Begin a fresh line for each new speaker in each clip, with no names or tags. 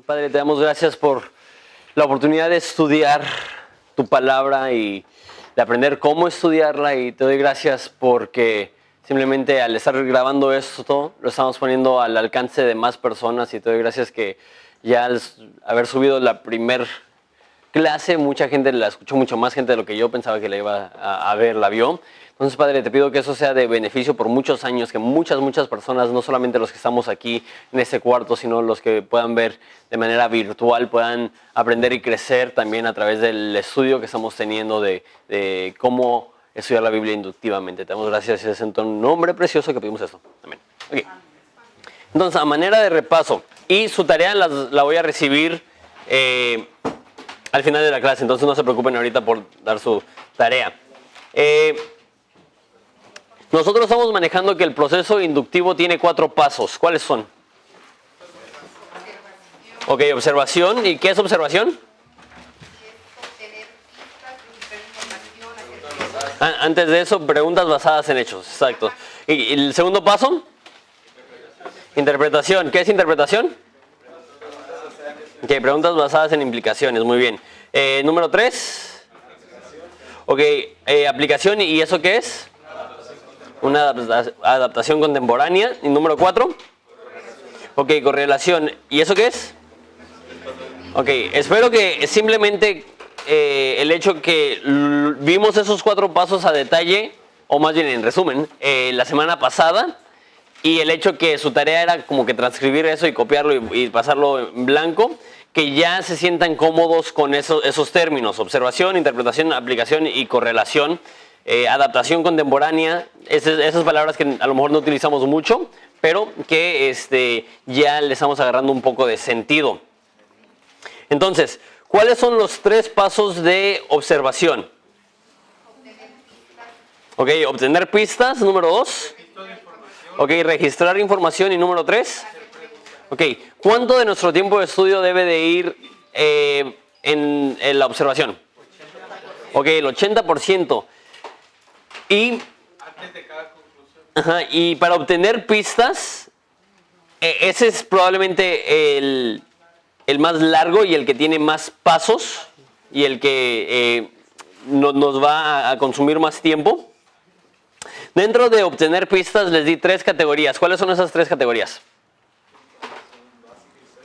Padre, te damos gracias por la oportunidad de estudiar tu palabra y de aprender cómo estudiarla, y te doy gracias porque simplemente al estar grabando esto lo estamos poniendo al alcance de más personas, y te doy gracias que ya al haber subido la primer clase mucha gente la escuchó, mucho más gente de lo que yo pensaba que la iba a ver, la vio. Entonces, Padre, te pido que eso sea de beneficio por muchos años, que muchas personas, no solamente los que estamos aquí en este cuarto, sino los que puedan ver de manera virtual, puedan aprender y crecer también a través del estudio que estamos teniendo de cómo estudiar la Biblia inductivamente. Te damos gracias y es en tu nombre precioso que pedimos esto. Amén. Okay. Entonces, a manera de repaso, y su tarea la voy a recibir al final de la clase, entonces no se preocupen ahorita por dar su tarea. Nosotros estamos manejando que el proceso inductivo tiene 4 pasos. ¿Cuáles son? Ok, observación. ¿Y qué es observación? Antes de eso, preguntas basadas en hechos. Exacto. ¿Y el segundo paso? Interpretación. ¿Qué es interpretación? Ok, preguntas basadas en implicaciones. Muy bien. Número 3. Ok, aplicación. ¿Y eso qué es? Una adaptación contemporánea. ¿Y número 4? Ok, correlación. ¿Y eso qué es? Ok, espero que simplemente el hecho que vimos esos 4 pasos a detalle, o más bien en resumen, la semana pasada, y el hecho que su tarea era como que transcribir eso y copiarlo y pasarlo en blanco, que ya se sientan cómodos con esos términos: observación, interpretación, aplicación y correlación. Adaptación contemporánea, esas palabras que a lo mejor no utilizamos mucho, pero que ya le estamos agarrando un poco de sentido. Entonces, ¿cuáles son los 3 pasos de observación? Ok, obtener pistas, número 2. Ok, registrar información, y número 3. Ok, ¿cuánto de nuestro tiempo de estudio debe de ir en la observación? Ok, el 80%. Y, y para obtener pistas, ese es probablemente el más largo y el que tiene más pasos y el que nos va a consumir más tiempo. Dentro de obtener pistas les di 3 categorías. ¿Cuáles son esas 3 categorías?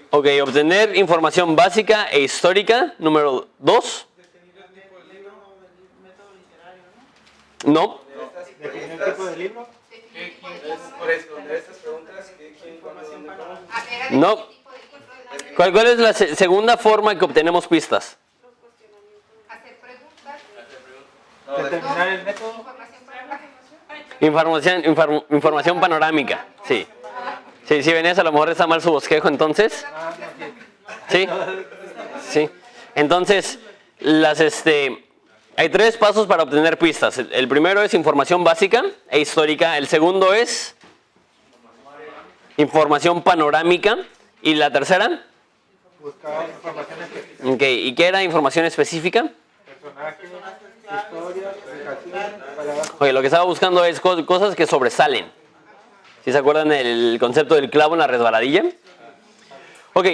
Ok, obtener información básica e histórica, número 2. No.
¿Definir el tipo de libro?
Por eso, de estas preguntas, ¿qué información para...?
No. ¿Cuál es la segunda forma que obtenemos pistas?
Hacer preguntas.
¿Determinar el método?
Información panorámica, sí. Sí, Venecia, a lo mejor está mal su bosquejo, entonces. Sí. Sí. Entonces, hay 3 pasos para obtener pistas. El primero es información básica e histórica. El segundo es información panorámica. ¿Y la tercera?
Buscar información específica.
Okay. ¿Y qué era información específica?
Personajes, historia, ubicación, palabras.
Oye, lo que estaba buscando es cosas que sobresalen. ¿Sí se acuerdan del concepto del clavo en la resbaladilla? Ok.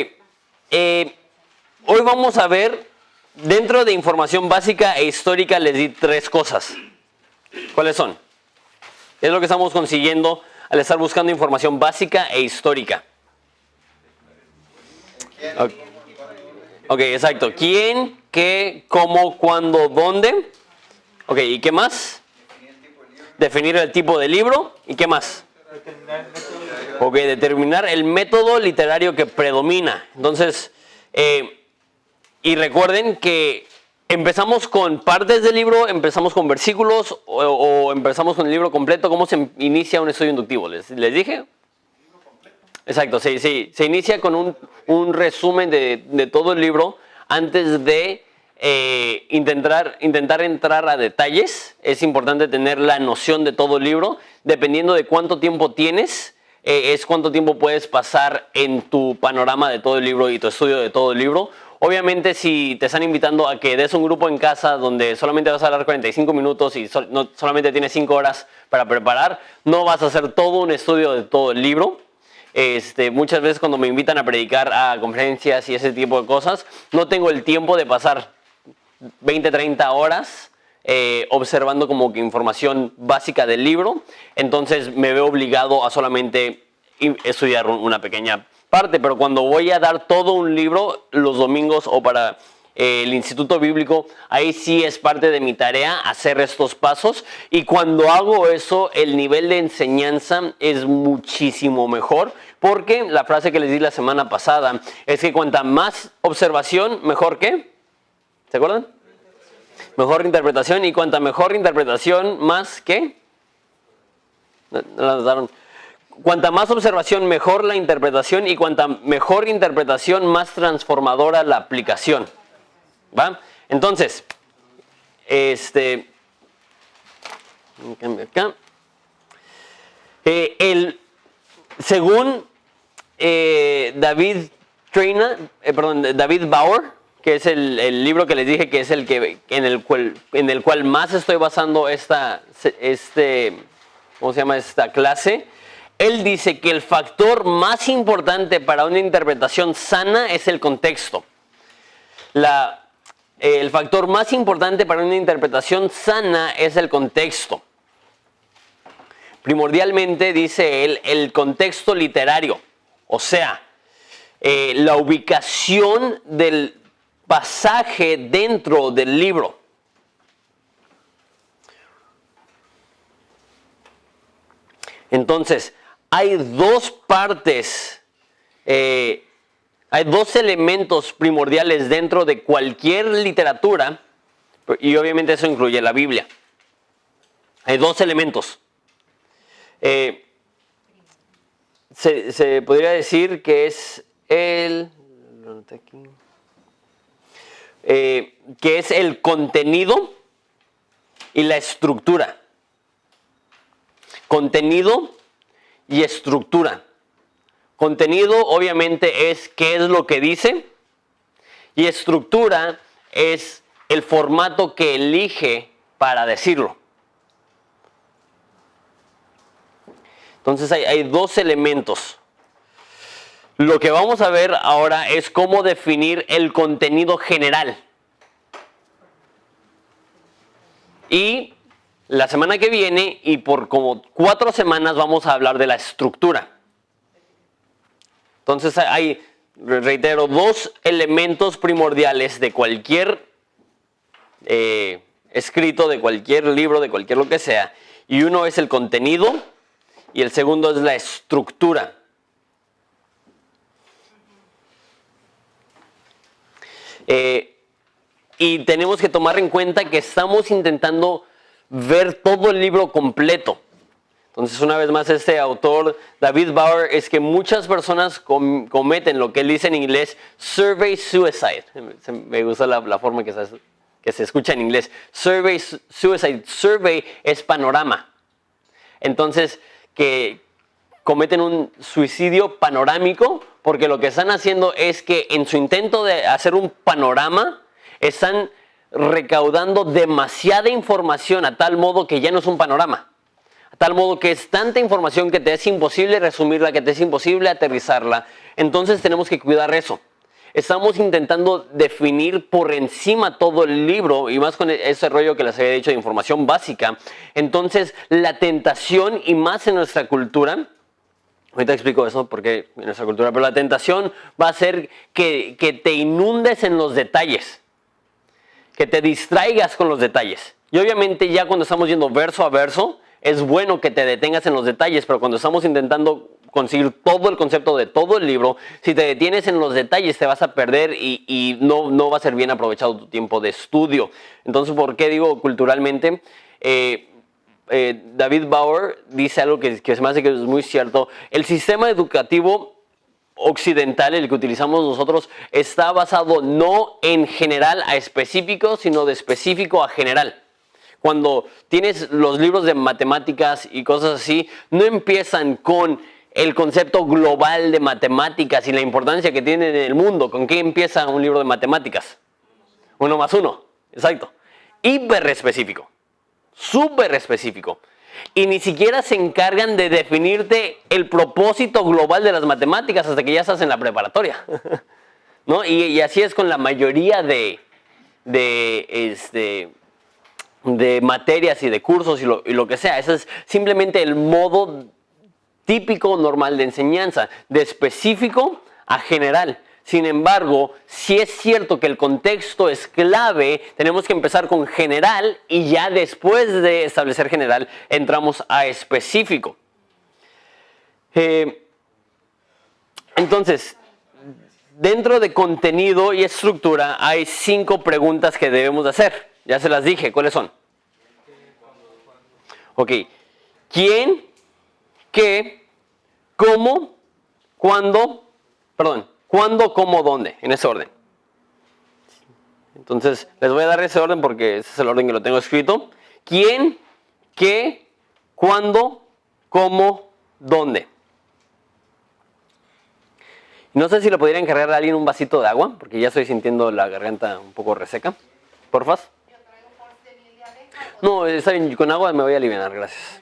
Hoy vamos a ver, dentro de información básica e histórica les di 3 cosas. ¿Cuáles son? Es lo que estamos consiguiendo al estar buscando información básica e histórica. Ok, exacto. ¿Quién, qué, cómo, cuándo, dónde? Ok, ¿y qué más? Definir el tipo de libro. ¿Y qué más? Ok, determinar el método literario que predomina. Entonces, y recuerden que empezamos con partes del libro, empezamos con versículos o empezamos con el libro completo. ¿Cómo se inicia un estudio inductivo? ¿Les dije? Exacto, se inicia con un resumen de todo el libro antes de intentar entrar a detalles. Es importante tener la noción de todo el libro. Dependiendo de cuánto tiempo tienes, es cuánto tiempo puedes pasar en tu panorama de todo el libro y tu estudio de todo el libro. Obviamente, si te están invitando a que des un grupo en casa donde solamente vas a hablar 45 minutos y solamente tienes 5 horas para preparar, no vas a hacer todo un estudio de todo el libro. Muchas veces cuando me invitan a predicar a conferencias y ese tipo de cosas, no tengo el tiempo de pasar 20, 30 horas observando como que información básica del libro. Entonces me veo obligado a solamente estudiar una pequeña parte. Pero cuando voy a dar todo un libro los domingos o para el Instituto Bíblico, ahí sí es parte de mi tarea hacer estos pasos. Y cuando hago eso, el nivel de enseñanza es muchísimo mejor. Porque la frase que les di la semana pasada es que cuanta más observación, mejor ¿qué? ¿Se acuerdan? Mejor interpretación, y cuanta mejor interpretación, más ¿qué? Cuanta más observación, mejor la interpretación, y cuanta mejor interpretación, más transformadora la aplicación. ¿Va? Entonces, acá. Según David Bauer, que es el libro que les dije que es el que en el cual más estoy basando esta clase. Él dice que el factor más importante para una interpretación sana es el contexto. El factor más importante para una interpretación sana es el contexto. Primordialmente, dice él, el contexto literario, o sea, la ubicación del pasaje dentro del libro. Entonces, hay dos partes, hay dos elementos primordiales dentro de cualquier literatura, y obviamente eso incluye la Biblia. Hay dos elementos. Se podría decir que es que es el contenido y la estructura. Contenido y estructura. Contenido obviamente es qué es lo que dice, y estructura es el formato que elige para decirlo. Entonces hay dos elementos. Lo que vamos a ver ahora es cómo definir el contenido general. Y la semana que viene y por como 4 semanas vamos a hablar de la estructura. Entonces hay, reitero, dos elementos primordiales de cualquier escrito, de cualquier libro, de cualquier lo que sea. Y uno es el contenido y el segundo es la estructura. Y tenemos que tomar en cuenta que estamos intentando ver todo el libro completo. Entonces, una vez más, este autor, David Bauer, es que muchas personas cometen lo que él dice en inglés, survey suicide. Me gusta la forma que se escucha en inglés. Survey suicide. Survey es panorama. Entonces, que cometen un suicidio panorámico porque lo que están haciendo es que en su intento de hacer un panorama están recaudando demasiada información a tal modo que ya no es un panorama. A tal modo que es tanta información que te es imposible resumirla, que te es imposible aterrizarla. Entonces tenemos que cuidar eso. Estamos intentando definir por encima todo el libro, y más con ese rollo que les había dicho de información básica. Entonces la tentación, y más en nuestra cultura, ahorita explico eso porque en nuestra cultura, pero la tentación va a ser que te inundes en los detalles, que te distraigas con los detalles. Y obviamente ya cuando estamos yendo verso a verso, es bueno que te detengas en los detalles, pero cuando estamos intentando conseguir todo el concepto de todo el libro, si te detienes en los detalles te vas a perder y no va a ser bien aprovechado tu tiempo de estudio. Entonces, ¿por qué digo culturalmente? David Bauer dice algo que se me hace que es muy cierto. El sistema educativo occidental, el que utilizamos nosotros, está basado no en general a específico, sino de específico a general. Cuando tienes los libros de matemáticas y cosas así, no empiezan con el concepto global de matemáticas y la importancia que tiene en el mundo. ¿Con qué empieza un libro de matemáticas? 1 más 1, exacto. Hiper específico, súper específico. y ni siquiera se encargan de definirte el propósito global de las matemáticas hasta que ya estás en la preparatoria. ¿No? Y así es con la mayoría de materias y de cursos y lo que sea. Ese es simplemente el modo típico normal de enseñanza, de específico a general. Sin embargo, si es cierto que el contexto es clave, tenemos que empezar con general y ya después de establecer general entramos a específico. Entonces, dentro de contenido y estructura hay 5 preguntas que debemos de hacer. Ya se las dije, ¿cuáles son? Ok. ¿Quién? ¿Qué? ¿Cómo? ¿Cuándo? ¿Cuándo, cómo, dónde? En ese orden. Entonces, les voy a dar ese orden porque ese es el orden que lo tengo escrito. ¿Quién? ¿Qué? ¿Cuándo? ¿Cómo? ¿Dónde? No sé si le podría encargar a alguien un vasito de agua, porque ya estoy sintiendo la garganta un poco reseca. ¿Porfas? No, está bien, con agua me voy a aliviar, gracias.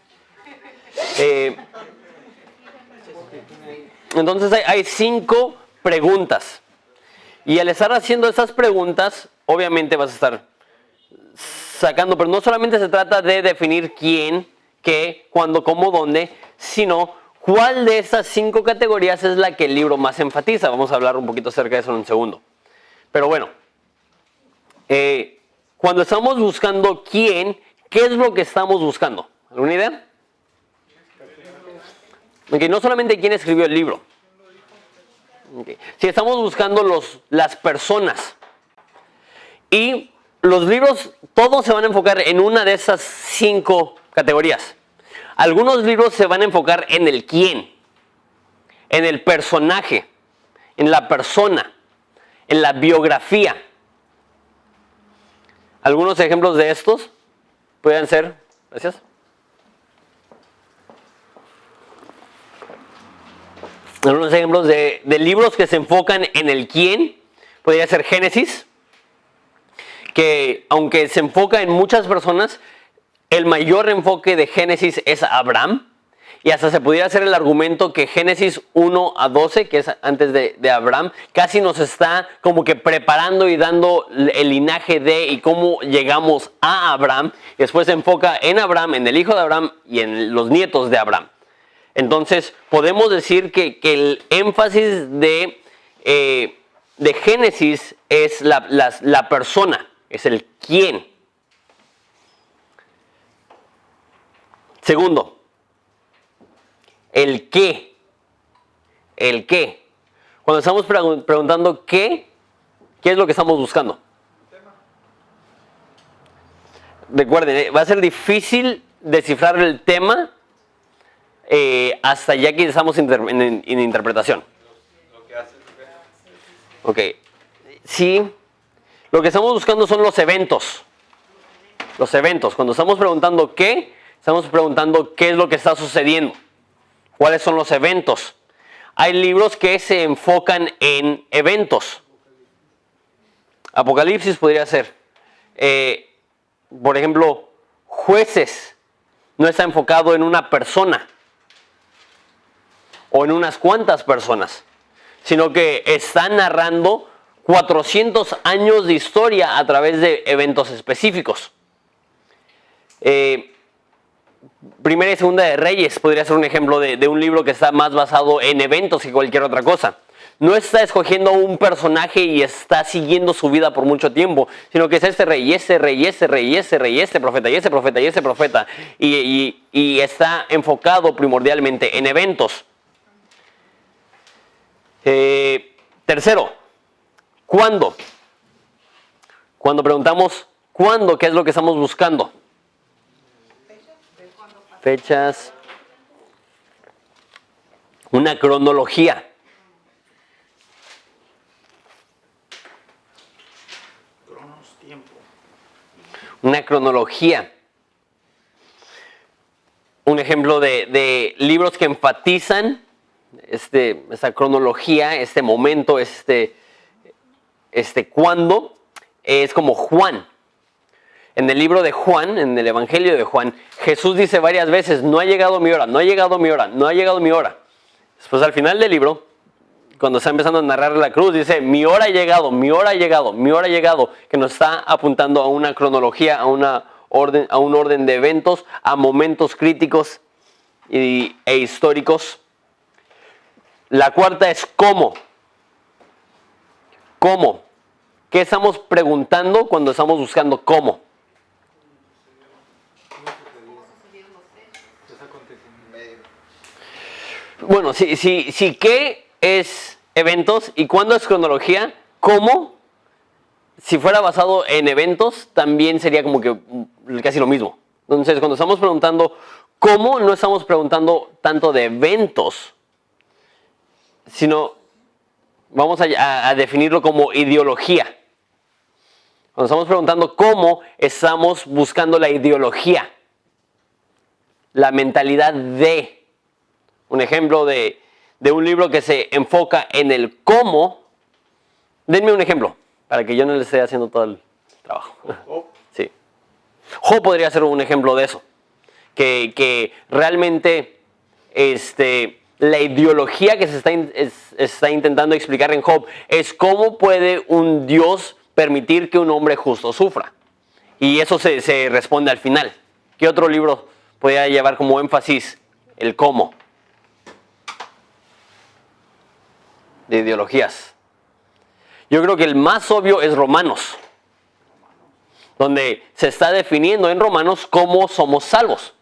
Entonces hay 5 preguntas. Y al estar haciendo esas preguntas, obviamente vas a estar sacando, pero no solamente se trata de definir quién, qué, cuándo, cómo, dónde, sino cuál de esas 5 categorías es la que el libro más enfatiza. Vamos a hablar un poquito acerca de eso en un segundo. Pero bueno, cuando estamos buscando quién, ¿qué es lo que estamos buscando? ¿Alguna idea? Okay, no solamente quién escribió el libro. Okay. Si estamos buscando las personas. Y los libros, todos se van a enfocar en una de esas 5 categorías. Algunos libros se van a enfocar en el quién, en el personaje, en la persona, en la biografía. Algunos ejemplos de estos pueden ser, gracias. Algunos ejemplos de libros que se enfocan en el quién, podría ser Génesis, que aunque se enfoca en muchas personas, el mayor enfoque de Génesis es Abraham. Y hasta se pudiera hacer el argumento que Génesis 1 a 12, que es antes de Abraham, casi nos está como que preparando y dando el linaje de y cómo llegamos a Abraham. Y después se enfoca en Abraham, en el hijo de Abraham y en los nietos de Abraham. Entonces podemos decir que el énfasis de Génesis es la persona, es el quién. Segundo, el qué. El qué. Cuando estamos preguntando qué es lo que estamos buscando. Recuerden, va a ser difícil descifrar el tema hasta ya que estamos en interpretación. Ok. Sí. Lo que estamos buscando son los eventos. Los eventos. Cuando estamos preguntando qué, estamos preguntando qué es lo que está sucediendo. ¿Cuáles son los eventos? Hay libros que se enfocan en eventos. Apocalipsis podría ser. Por ejemplo, Jueces no está enfocado en una persona o en unas cuantas personas, sino que está narrando 400 años de historia a través de eventos específicos. Primera y Segunda de Reyes podría ser un ejemplo de un libro que está más basado en eventos que cualquier otra cosa. No está escogiendo un personaje y está siguiendo su vida por mucho tiempo, sino que es este rey, y este rey, y este rey, y este rey, y este profeta, y este profeta, y este profeta. Y está enfocado primordialmente en eventos. Tercero, ¿cuándo? Cuando preguntamos ¿cuándo? ¿Qué es lo que estamos buscando? Fechas. Una cronología. Una cronología. Un ejemplo de libros que enfatizan esta cronología, este momento, cuándo, es como Juan. en el libro de Juan, en el Evangelio de Juan, Jesús dice varias veces, no ha llegado mi hora, no ha llegado mi hora, no ha llegado mi hora. Después al final del libro, cuando está empezando a narrar la cruz, dice, mi hora ha llegado, mi hora ha llegado, mi hora ha llegado, que nos está apuntando a una cronología, a un orden de eventos, a momentos críticos e históricos. La cuarta es ¿cómo? ¿Cómo? ¿Qué estamos preguntando cuando estamos buscando cómo? Bueno, si qué es eventos y cuándo es cronología, ¿cómo? Si fuera basado en eventos, también sería como que casi lo mismo. Entonces, cuando estamos preguntando cómo, no estamos preguntando tanto de eventos, sino vamos a definirlo como ideología. Cuando estamos preguntando cómo, estamos buscando la ideología, la mentalidad de. Un ejemplo de un libro que se enfoca en el cómo. Denme un ejemplo, para que yo no le esté haciendo todo el trabajo. Sí. Job podría ser un ejemplo de eso. Que realmente la ideología que se está intentando explicar en Job es cómo puede un Dios permitir que un hombre justo sufra. Y eso se responde al final. ¿Qué otro libro podría llevar como énfasis el cómo? De ideologías. Yo creo que el más obvio es Romanos, donde se está definiendo en Romanos cómo somos salvos.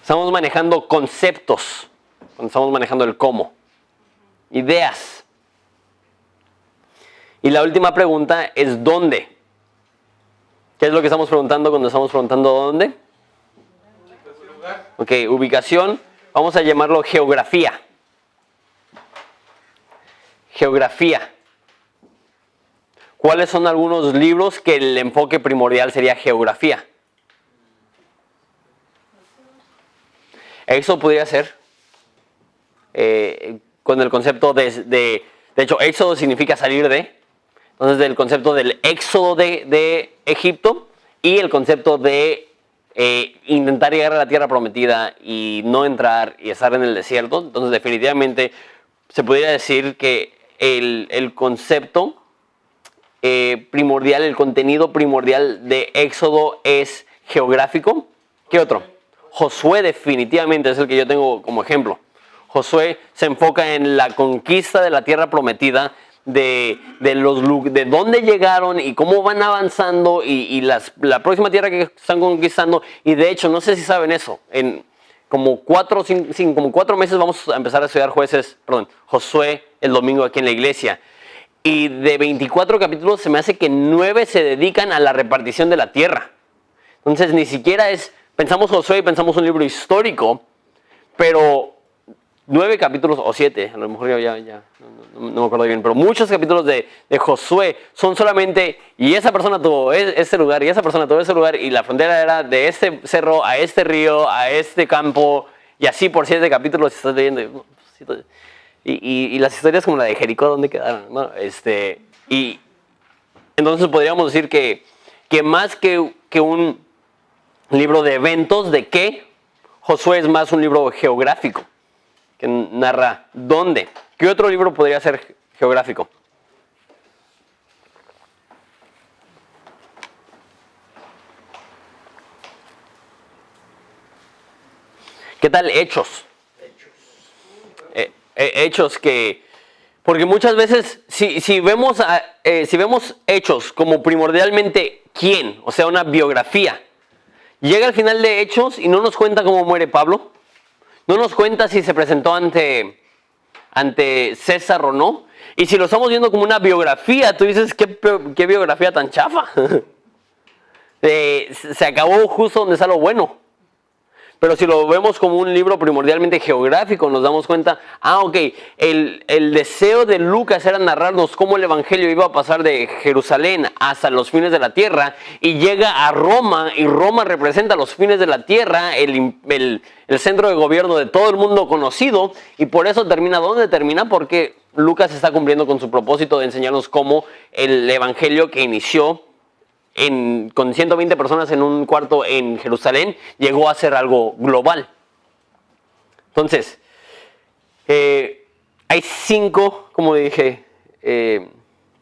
Estamos manejando conceptos, cuando estamos manejando el cómo, ideas. Y la última pregunta es ¿dónde? ¿Qué es lo que estamos preguntando cuando estamos preguntando dónde? Ok, ubicación, vamos a llamarlo geografía. Geografía. ¿Cuáles son algunos libros que el enfoque primordial sería geografía? Eso podría ser con el concepto de hecho, éxodo significa salir de. Entonces, del concepto del éxodo de Egipto y el concepto de intentar llegar a la tierra prometida y no entrar y estar en el desierto. Entonces, definitivamente se podría decir que el concepto primordial, el contenido primordial de Éxodo es geográfico. ¿Qué otro? Josué definitivamente es el que yo tengo como ejemplo. Josué se enfoca en la conquista de la tierra prometida, de dónde llegaron y cómo van avanzando y la próxima tierra que están conquistando. Y de hecho, no sé si saben eso, en como 4 meses vamos a empezar a estudiar Josué el domingo aquí en la iglesia. Y de 24 capítulos se me hace que 9 se dedican a la repartición de la tierra. Entonces ni siquiera pensamos Josué y pensamos un libro histórico, pero 9 capítulos o 7, a lo mejor no me acuerdo bien, pero muchos capítulos de Josué son solamente, y esa persona tuvo este lugar, y esa persona tuvo ese lugar, y la frontera era de este cerro a este río, a este campo, y así por 7 capítulos estás leyendo. Y las historias como la de Jericó, ¿dónde quedaron? Bueno, y entonces podríamos decir que más que un libro de eventos, ¿de qué? Josué es más un libro geográfico, que narra dónde. ¿Qué otro libro podría ser geográfico? ¿Qué tal Hechos? Hechos que... Porque muchas veces, si vemos Hechos como primordialmente quién, o sea, una biografía, llega al final de Hechos y no nos cuenta cómo muere Pablo, no nos cuenta si se presentó ante César o no, y si lo estamos viendo como una biografía, tú dices, ¿qué biografía tan chafa? Se acabó justo donde está lo bueno. Pero si lo vemos como un libro primordialmente geográfico, nos damos cuenta, ok, el deseo de Lucas era narrarnos cómo el evangelio iba a pasar de Jerusalén hasta los fines de la tierra y llega a Roma, y Roma representa los fines de la tierra, el centro de gobierno de todo el mundo conocido, y por eso termina donde termina, porque Lucas está cumpliendo con su propósito de enseñarnos cómo el evangelio que inició con 120 personas en un cuarto en Jerusalén, llegó a ser algo global. Entonces, hay 5, como dije,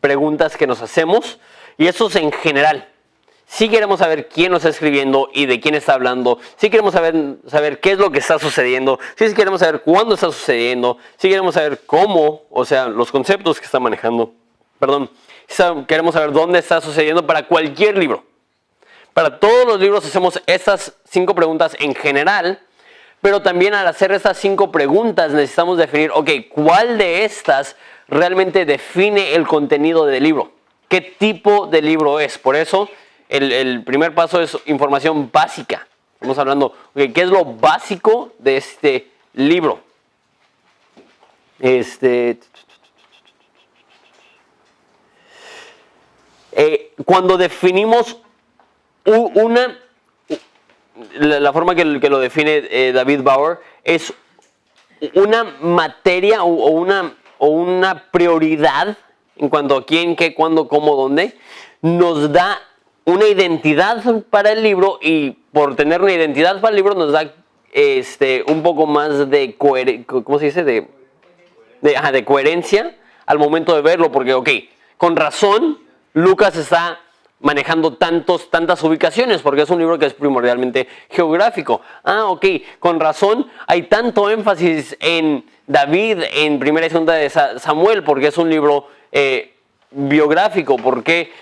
preguntas que nos hacemos, y eso es en general. Si queremos saber quién nos está escribiendo y de quién está hablando, si queremos saber qué es lo que está sucediendo, si queremos saber cuándo está sucediendo, si queremos saber cómo, o sea, los conceptos que está manejando, queremos saber dónde está sucediendo para cualquier libro. Para todos los libros hacemos estas 5 preguntas en general, pero también al hacer estas 5 preguntas necesitamos definir, ok, ¿cuál de estas realmente define el contenido del libro? ¿Qué tipo de libro es? Por eso el primer paso es información básica. Estamos hablando, okay, ¿qué es lo básico de este libro? Cuando definimos la forma que lo define David Bauer es una materia o una prioridad en cuanto a quién, qué, cuándo, cómo, dónde, nos da una identidad para el libro, y por tener una identidad para el libro nos da un poco más de ¿cómo se dice? De coherencia al momento de verlo, porque ok, con razón Lucas está manejando tantas ubicaciones, porque es un libro que es primordialmente geográfico. Ok, con razón hay tanto énfasis en David en Primera y Segunda de Samuel, porque es un libro biográfico, porque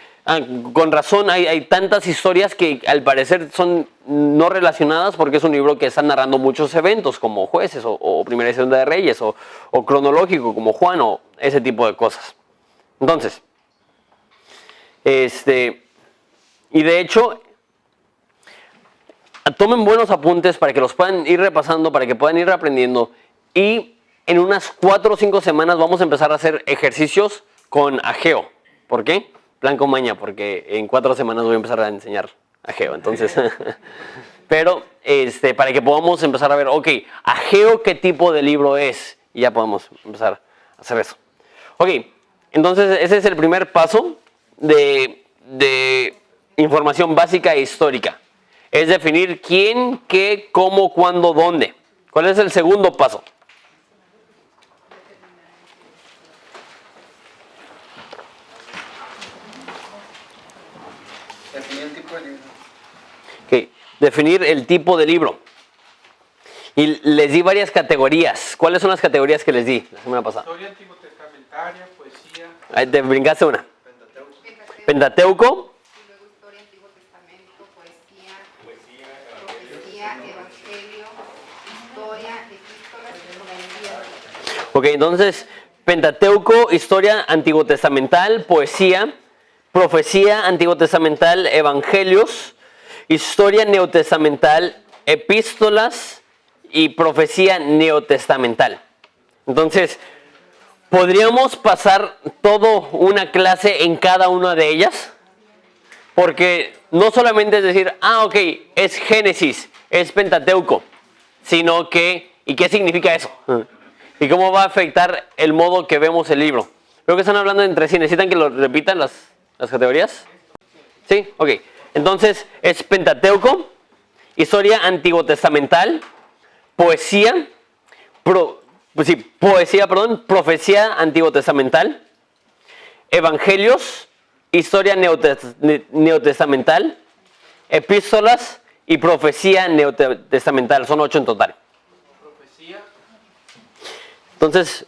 con razón hay tantas historias que al parecer son no relacionadas, porque es un libro que está narrando muchos eventos como Jueces o Primera y Segunda de Reyes o cronológico como Juan o ese tipo de cosas. Entonces, y de hecho, tomen buenos apuntes para que los puedan ir repasando, para que puedan ir aprendiendo, y en unas 4 o 5 semanas vamos a empezar a hacer ejercicios con Ageo. ¿Por qué? Plan con maña, porque en 4 semanas voy a empezar a enseñar Ageo. Entonces, pero para que podamos empezar a ver, ok, Ageo qué tipo de libro es, y ya podemos empezar a hacer eso. Ok, entonces ese es el primer paso de información básica e histórica. Es definir quién, qué, cómo, cuándo, dónde. ¿Cuál es el segundo paso?
Definir el tipo de libro.
Okay. Definir el tipo de libro. Y les di varias categorías. ¿Cuáles son las categorías que les di la semana pasada?
Historia antiguo testamentaria, poesía.
Ahí te brincaste una.
Pentateuco.
Pentateuco.
Y luego historia, Antiguo Testamento, poesía, profecía, evangelio, historia, epístolas y profecía.
Ok, entonces, Pentateuco, historia antiguo testamental, poesía, profecía antiguo testamental, evangelios, historia neotestamental, epístolas y profecía neotestamental. Entonces, ¿podríamos pasar toda una clase en cada una de ellas? Porque no solamente es decir, ok, es Génesis, es Pentateuco, sino que, ¿y qué significa eso? ¿Y cómo va a afectar el modo que vemos el libro? Creo que están hablando entre sí. ¿Necesitan que lo repitan las categorías? ¿Sí? Ok. Entonces, es Pentateuco, historia antiguo testamental, poesía, profecía antiguo testamental, evangelios, historia neotestamental, epístolas y profecía neotestamental. Son 8 en total.
Profecía.
Entonces,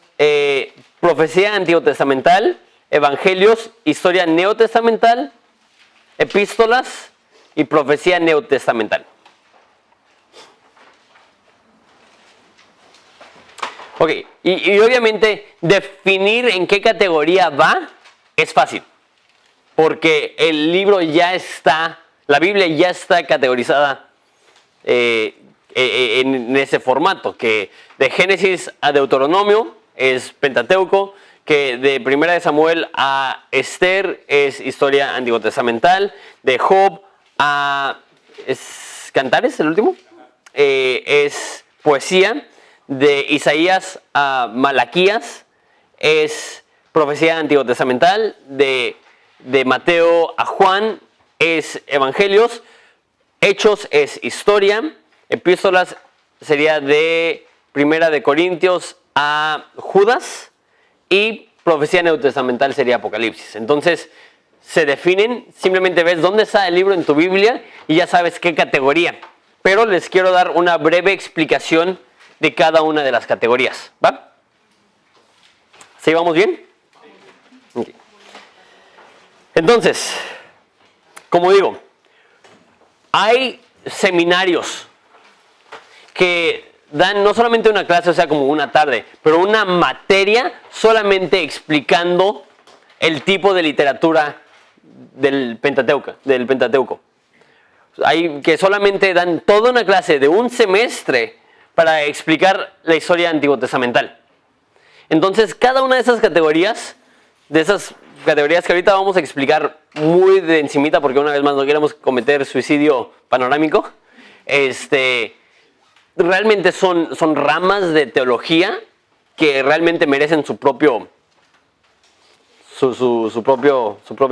profecía antiguo testamental, evangelios, historia neotestamental, epístolas y profecía neotestamental. Ok, y obviamente definir en qué categoría va es fácil, porque el libro ya está, la Biblia ya está categorizada en ese formato, que de Génesis a Deuteronomio es Pentateuco, que de Primera de Samuel a Esther es historia antiguo testamental, de Job a Cantares, el último, es poesía, de Isaías a Malaquías es profecía antiguo testamental, de Mateo a Juan es evangelios, hechos es historia, epístolas sería de Primera de Corintios a Judas y profecía neotestamental sería Apocalipsis. Entonces se definen, simplemente ves dónde está el libro en tu Biblia y ya sabes qué categoría. Pero les quiero dar una breve explicación de cada una de las categorías. ¿Va? ¿Sí vamos bien? Okay. Entonces, como digo, hay seminarios que dan no solamente una clase, o sea, como una tarde, pero una materia solamente explicando el tipo de literatura del Pentateuco. Hay que solamente dan toda una clase de un semestre para explicar la historia antiguo-testamental. Entonces, cada una de esas categorías que ahorita vamos a explicar muy de encimita, porque una vez más no queremos cometer suicidio panorámico, realmente son ramas de teología que realmente merecen su propia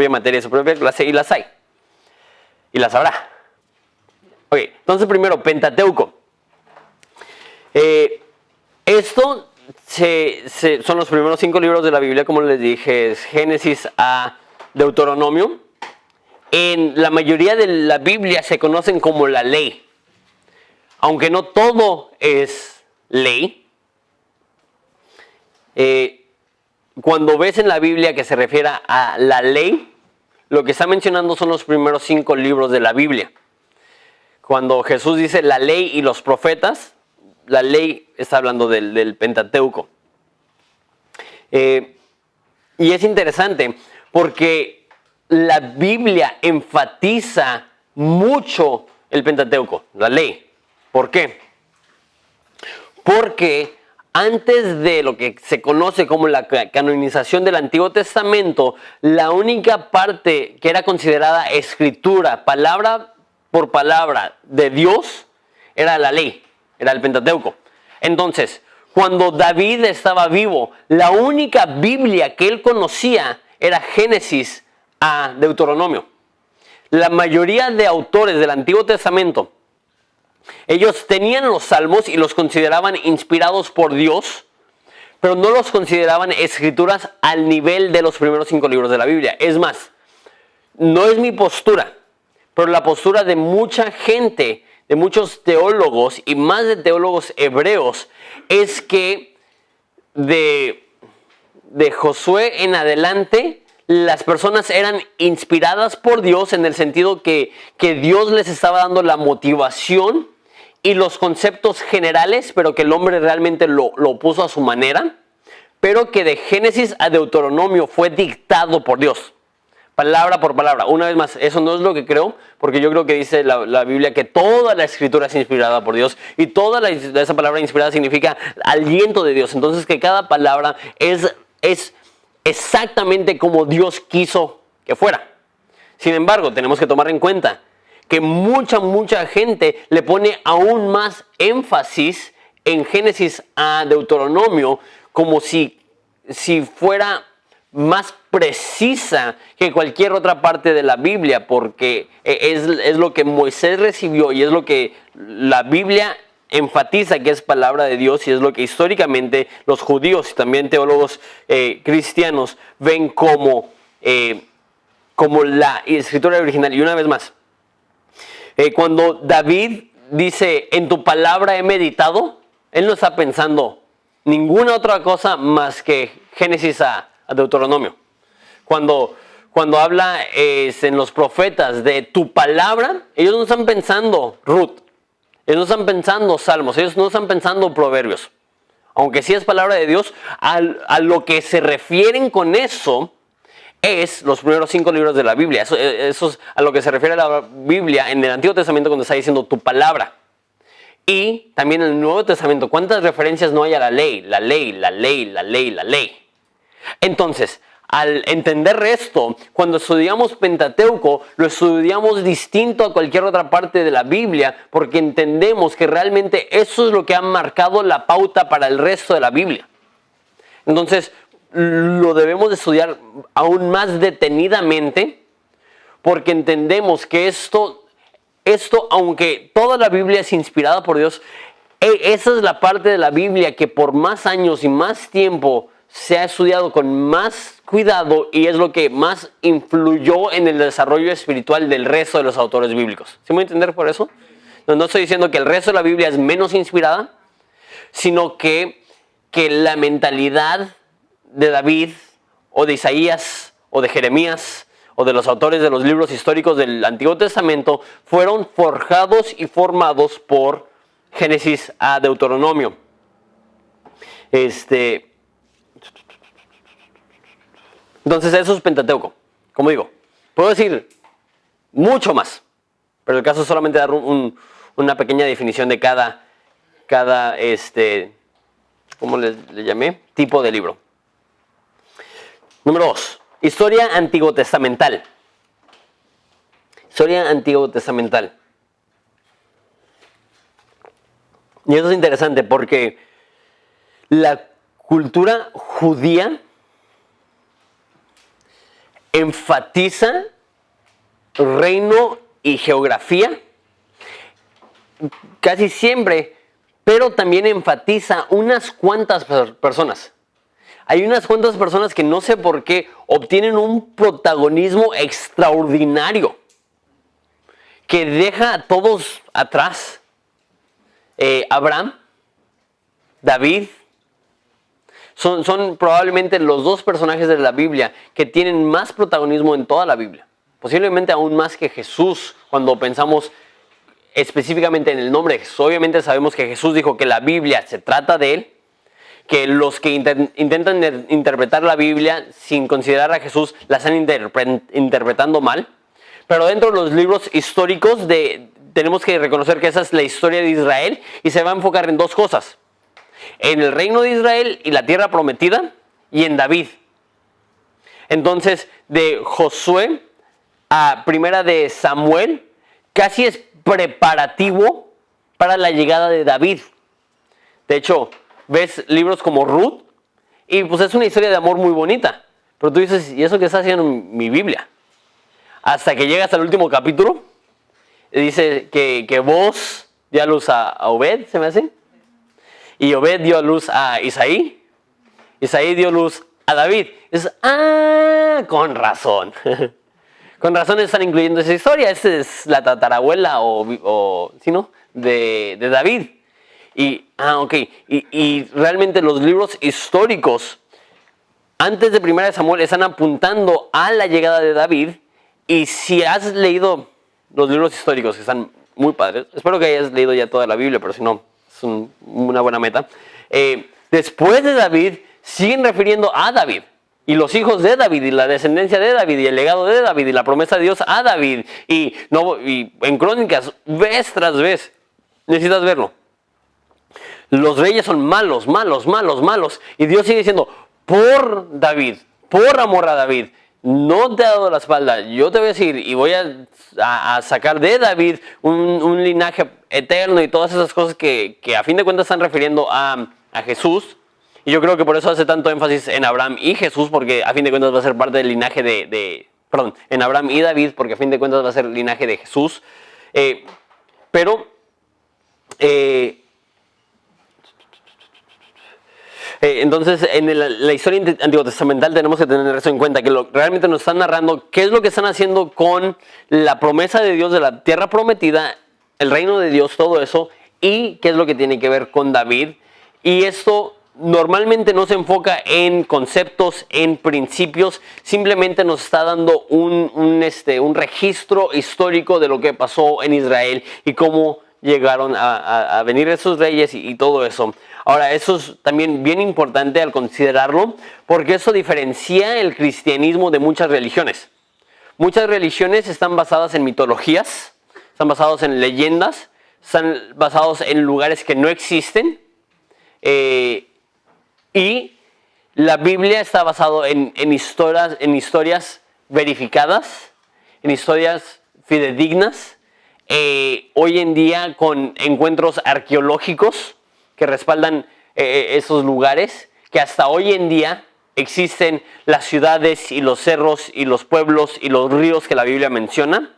materia, su propia clase, y las hay. Y las habrá. Ok, entonces primero, Pentateuco. Esto son los primeros 5 libros de la Biblia, como les dije, es Génesis a Deuteronomio. En la mayoría de la Biblia se conocen como la ley. Aunque no todo es ley. Cuando ves en la Biblia que se refiere a la ley, lo que está mencionando son los primeros 5 libros de la Biblia. Cuando Jesús dice la ley y los profetas, la ley está hablando del Pentateuco. Y es interesante porque la Biblia enfatiza mucho el Pentateuco, la ley. ¿Por qué? Porque antes de lo que se conoce como la canonización del Antiguo Testamento, la única parte que era considerada escritura, palabra por palabra de Dios, era la ley, era el Pentateuco. Entonces, cuando David estaba vivo, la única Biblia que él conocía era Génesis a Deuteronomio. La mayoría de autores del Antiguo Testamento, ellos tenían los salmos y los consideraban inspirados por Dios, pero no los consideraban escrituras al nivel de los primeros 5 libros de la Biblia. Es más, no es mi postura, pero la postura de mucha gente, de muchos teólogos y más de teólogos hebreos, es que de Josué en adelante las personas eran inspiradas por Dios en el sentido que Dios les estaba dando la motivación y los conceptos generales, pero que el hombre realmente lo puso a su manera, pero que de Génesis a Deuteronomio fue dictado por Dios, palabra por palabra. Una vez más, eso no es lo que creo, porque yo creo que dice la Biblia que toda la escritura es inspirada por Dios, y toda esa palabra inspirada significa aliento de Dios. Entonces que cada palabra es exactamente como Dios quiso que fuera. Sin embargo, tenemos que tomar en cuenta que mucha gente le pone aún más énfasis en Génesis a Deuteronomio, como si fuera más precisa que cualquier otra parte de la Biblia, porque es lo que Moisés recibió y es lo que la Biblia enfatiza que es palabra de Dios, y es lo que históricamente los judíos y también teólogos cristianos ven como la escritura original. Y una vez más, cuando David dice, en tu palabra he meditado, él no está pensando ninguna otra cosa más que Génesis a Deuteronomio. Cuando habla en los profetas de tu palabra, ellos no están pensando Ruth, ellos no están pensando Salmos, ellos no están pensando Proverbios. Aunque sí es palabra de Dios, a lo que se refieren con eso es los primeros 5 libros de la Biblia. Eso es a lo que se refiere la Biblia en el Antiguo Testamento cuando está diciendo tu palabra. Y también en el Nuevo Testamento, ¿cuántas referencias no hay a la ley? La ley, la ley, la ley, la ley. Entonces, al entender esto, cuando estudiamos Pentateuco, lo estudiamos distinto a cualquier otra parte de la Biblia, porque entendemos que realmente eso es lo que ha marcado la pauta para el resto de la Biblia. Entonces, lo debemos de estudiar aún más detenidamente, porque entendemos que esto, aunque toda la Biblia es inspirada por Dios, esa es la parte de la Biblia que por más años y más tiempo se ha estudiado con más cuidado y es lo que más influyó en el desarrollo espiritual del resto de los autores bíblicos. ¿Sí me voy a entender por eso? No estoy diciendo que el resto de la Biblia es menos inspirada, sino que la mentalidad de David o de Isaías o de Jeremías o de los autores de los libros históricos del Antiguo Testamento fueron forjados y formados por Génesis a Deuteronomio. Entonces eso es Pentateuco. Como digo, puedo decir mucho más, pero el caso es solamente dar una pequeña definición de cada ¿cómo le llamé? Tipo de libro. Número 2. Historia antiguo-testamental. Historia antiguo-testamental. Y eso es interesante porque la cultura judía enfatiza reino y geografía casi siempre, pero también enfatiza unas cuantas personas. Hay unas cuantas personas que no sé por qué obtienen un protagonismo extraordinario que deja a todos atrás. Abraham, David, son probablemente los dos personajes de la Biblia que tienen más protagonismo en toda la Biblia. Posiblemente aún más que Jesús cuando pensamos específicamente en el nombre de Jesús. Obviamente sabemos que Jesús dijo que la Biblia se trata de él, que los que intentan interpretar la Biblia sin considerar a Jesús la están interpretando mal. Pero dentro de los libros históricos tenemos que reconocer que esa es la historia de Israel y se va a enfocar en dos cosas. En el reino de Israel y la tierra prometida y en David. Entonces, de Josué a primera de Samuel, casi es preparativo para la llegada de David. De hecho, ves libros como Ruth y pues es una historia de amor muy bonita. Pero tú dices, ¿y eso qué está haciendo mi Biblia? Hasta que llegas al último capítulo, dice que Boaz dio a luz a Obed, ¿se me hace? Y Obed dio a luz a Isaí. Isaí dio luz a David. Con razón. Con razón están incluyendo esa historia. Esta es la tatarabuela ¿sí, no? de David. Ok. Y realmente los libros históricos, antes de Primera de Samuel, están apuntando a la llegada de David. Y si has leído los libros históricos, que están muy padres, espero que hayas leído ya toda la Biblia, pero si no, es una buena meta. Después de David, siguen refiriendo a David. Y los hijos de David, y la descendencia de David, y el legado de David, y la promesa de Dios a David. Y en Crónicas, vez tras vez, necesitas verlo. Los reyes son malos, malos, malos, malos. Y Dios sigue diciendo, por David, por amor a David, no te ha dado la espalda. Yo te voy a decir, y voy a sacar de David un linaje eterno y todas esas cosas que a fin de cuentas están refiriendo a Jesús. Y yo creo que por eso hace tanto énfasis en Abraham y Jesús, porque a fin de cuentas va a ser parte del linaje en Abraham y David, porque a fin de cuentas va a ser el linaje de Jesús. Entonces, en la historia antiguotestamental tenemos que tener eso en cuenta, que realmente nos están narrando qué es lo que están haciendo con la promesa de Dios de la tierra prometida, el reino de Dios, todo eso, y qué es lo que tiene que ver con David. Y esto normalmente no se enfoca en conceptos, en principios, simplemente nos está dando un registro histórico de lo que pasó en Israel y cómo llegaron a venir esos reyes y todo eso. Ahora, eso es también bien importante al considerarlo, porque eso diferencia el cristianismo de muchas religiones. Muchas religiones están basadas en mitologías, están basadas en leyendas, están basados en lugares que no existen. Y la Biblia está basada en historias verificadas, en historias fidedignas. Hoy en día con encuentros arqueológicos que respaldan esos lugares, que hasta hoy en día existen las ciudades y los cerros y los pueblos y los ríos que la Biblia menciona.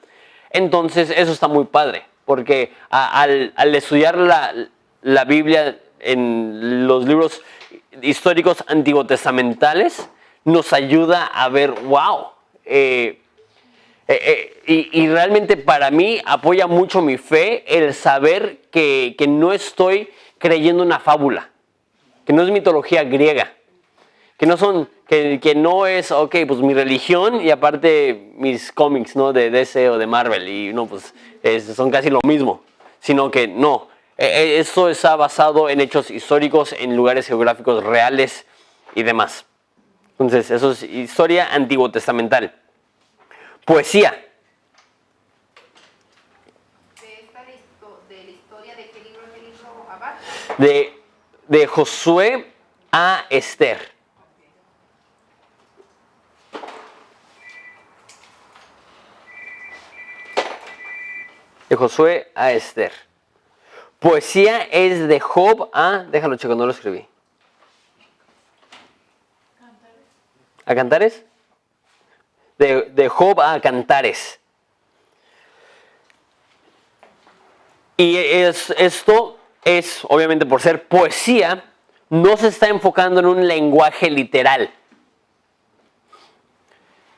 Entonces eso está muy padre, porque al estudiar la Biblia en los libros históricos antiguotestamentales, nos ayuda a ver, wow, y realmente para mí apoya mucho mi fe el saber que no estoy creyendo una fábula, que no es mitología griega, que no es, ok, pues mi religión y aparte mis cómics, ¿no? De DC o de Marvel, y no, pues son casi lo mismo, sino que no, esto está basado en hechos históricos, en lugares geográficos reales y demás. Entonces, eso es historia antiguotestamental. Poesía.
¿De la historia de qué libro es el libro abajo?
De Josué a Esther. De Josué a Esther. Poesía es de Job a... Déjalo, chico, no lo escribí. ¿A Cantares? De Job a Cantares. Y esto es, obviamente por ser poesía, no se está enfocando en un lenguaje literal.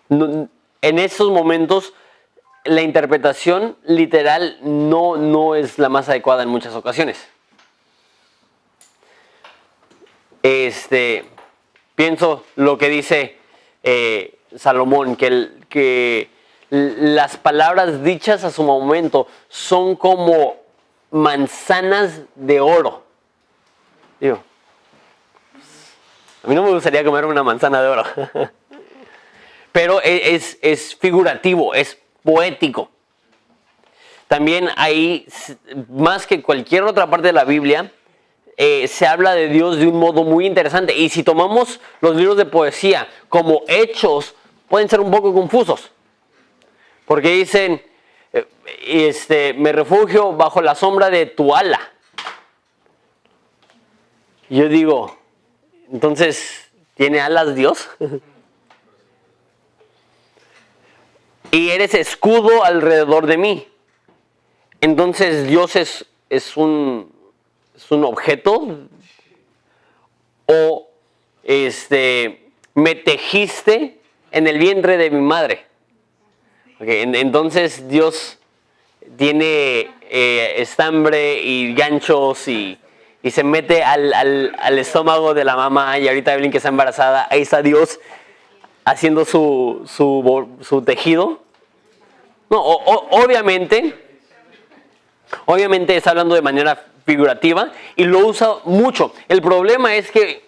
En estos momentos, la interpretación literal no es la más adecuada en muchas ocasiones. Pienso lo que dice Salomón, que las palabras dichas a su momento son como manzanas de oro. Digo, a mí no me gustaría comer una manzana de oro. Pero es figurativo, es poético. También ahí, más que cualquier otra parte de la Biblia, se habla de Dios de un modo muy interesante. Y si tomamos los libros de poesía como hechos, pueden ser un poco confusos. Porque dicen, me refugio bajo la sombra de tu ala. Yo digo, entonces, ¿tiene alas Dios? Y eres escudo alrededor de mí. Entonces, Dios es un objeto, o me tejiste en el vientre de mi madre. Okay, entonces Dios tiene estambre y ganchos y se mete al estómago de la mamá, y ahorita Evelyn, que está embarazada, ahí está Dios haciendo su tejido. No, obviamente está hablando de manera figurativa y lo usa mucho. El problema es que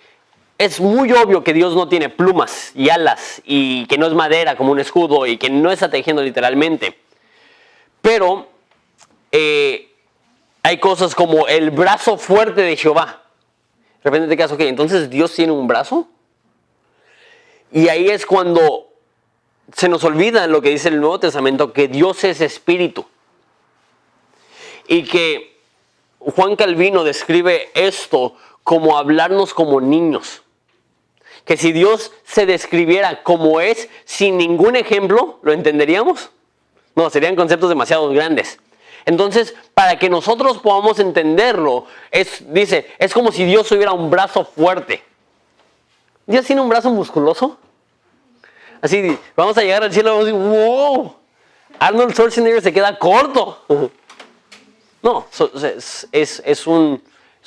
es muy obvio que Dios no tiene plumas y alas y que no es madera como un escudo y que no está tejiendo literalmente. Pero hay cosas como el brazo fuerte de Jehová. De repente te quedas, ok, entonces Dios tiene un brazo. Y ahí es cuando se nos olvida lo que dice el Nuevo Testamento, que Dios es espíritu. Y que Juan Calvino describe esto como hablarnos como niños. Que si Dios se describiera como es, sin ningún ejemplo, ¿lo entenderíamos? No, serían conceptos demasiado grandes. Entonces, para que nosotros podamos entenderlo, dice, es como si Dios tuviera un brazo fuerte. ¿Dios tiene un brazo musculoso? Así, vamos a llegar al cielo y vamos a decir, wow, Arnold Schwarzenegger se queda corto. No, es un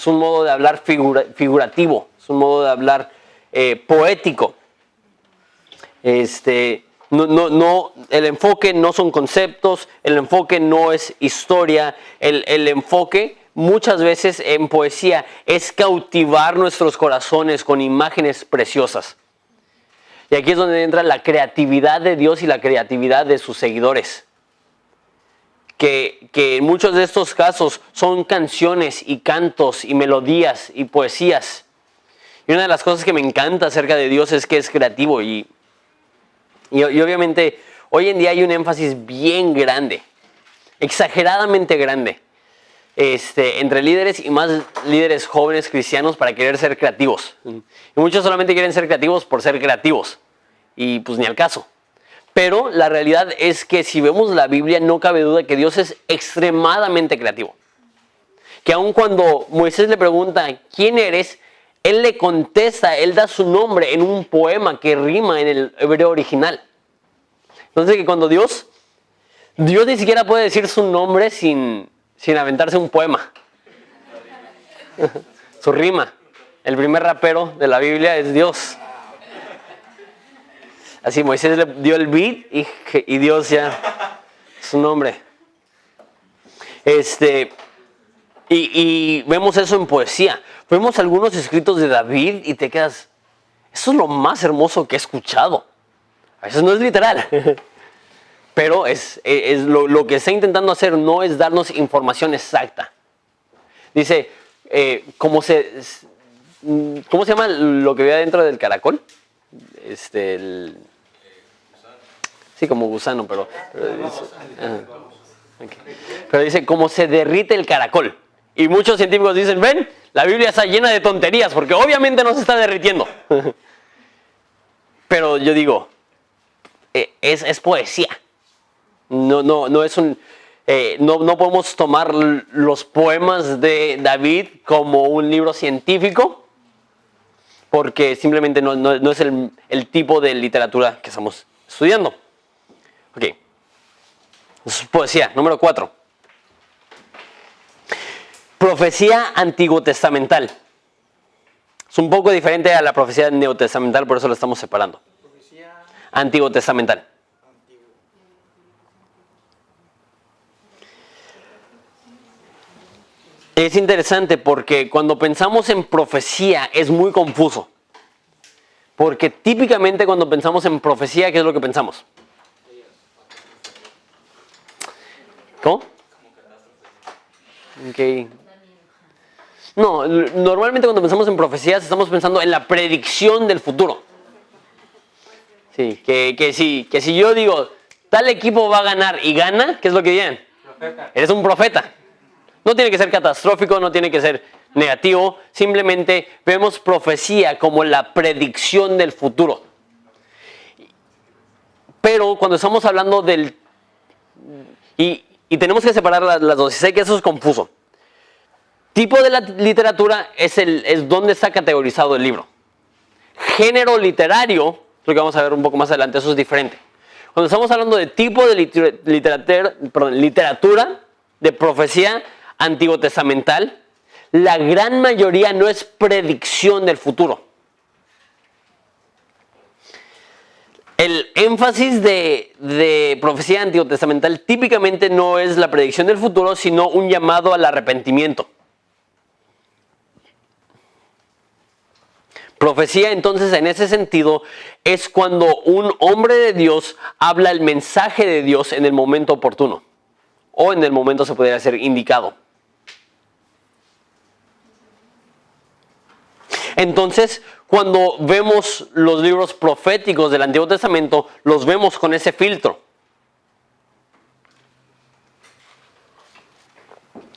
modo de hablar figurativo, es un modo de hablar poético. El enfoque no son conceptos, el enfoque no es historia, el enfoque muchas veces en poesía es cautivar nuestros corazones con imágenes preciosas. Y aquí es donde entra la creatividad de Dios y la creatividad de sus seguidores. Que en muchos de estos casos son canciones y cantos y melodías y poesías. Y una de las cosas que me encanta acerca de Dios es que es creativo y obviamente hoy en día hay un énfasis bien grande, exageradamente grande, entre líderes y más líderes jóvenes cristianos para querer ser creativos. Y muchos solamente quieren ser creativos por ser creativos. Y pues ni al caso. Pero la realidad es que si vemos la Biblia no cabe duda que Dios es extremadamente creativo. Que aun cuando Moisés le pregunta ¿quién eres?, Él le contesta, Él da su nombre en un poema que rima en el hebreo original. Entonces que cuando Dios ni siquiera puede decir su nombre sin aventarse un poema. Su rima. El primer rapero de la Biblia es Dios. Así Moisés le dio el beat y Dios ya su nombre. Y vemos eso en poesía. Vemos algunos escritos de David y te quedas, eso es lo más hermoso que he escuchado. A veces no es literal. Pero es lo que está intentando hacer no es darnos información exacta. Dice, ¿cómo se llama lo que había dentro del caracol? Sí, como gusano, pero dice, ¿cómo se derrite el caracol? Y muchos científicos dicen, ven, la Biblia está llena de tonterías, porque obviamente no se está derritiendo. Pero yo digo, es poesía. No es no podemos tomar los poemas de David como un libro científico porque simplemente no es el tipo de literatura que estamos estudiando. Ok. Eso es poesía. Número 4. Profecía antiguo-testamental. Es un poco diferente a la profecía neotestamental, por eso lo estamos separando.
Profecía
Antiguo-testamental.
antigua.
Es interesante porque cuando pensamos en profecía es muy confuso. Porque típicamente cuando pensamos en profecía, ¿qué es lo que pensamos? ¿Cómo? Okay. No, normalmente cuando pensamos en profecías estamos pensando en la predicción del futuro. Sí, que si yo digo, tal equipo va a ganar y gana, ¿qué es lo que dirían?
Profeta.
Eres un profeta. No tiene que ser catastrófico, no tiene que ser negativo, simplemente vemos profecía como la predicción del futuro. Pero cuando estamos hablando del... Y tenemos que separar las dos, y sé que eso es confuso. Tipo de la literatura es donde está categorizado el libro. Género literario, lo que vamos a ver un poco más adelante, eso es diferente. Cuando estamos hablando de tipo de literatura, de profecía antiguo testamental, la gran mayoría no es predicción del futuro. El énfasis de profecía antiguo testamental típicamente no es la predicción del futuro, sino un llamado al arrepentimiento. Profecía, entonces, en ese sentido, es cuando un hombre de Dios habla el mensaje de Dios en el momento oportuno. O en el momento se podría ser indicado. Entonces, cuando vemos los libros proféticos del Antiguo Testamento, los vemos con ese filtro.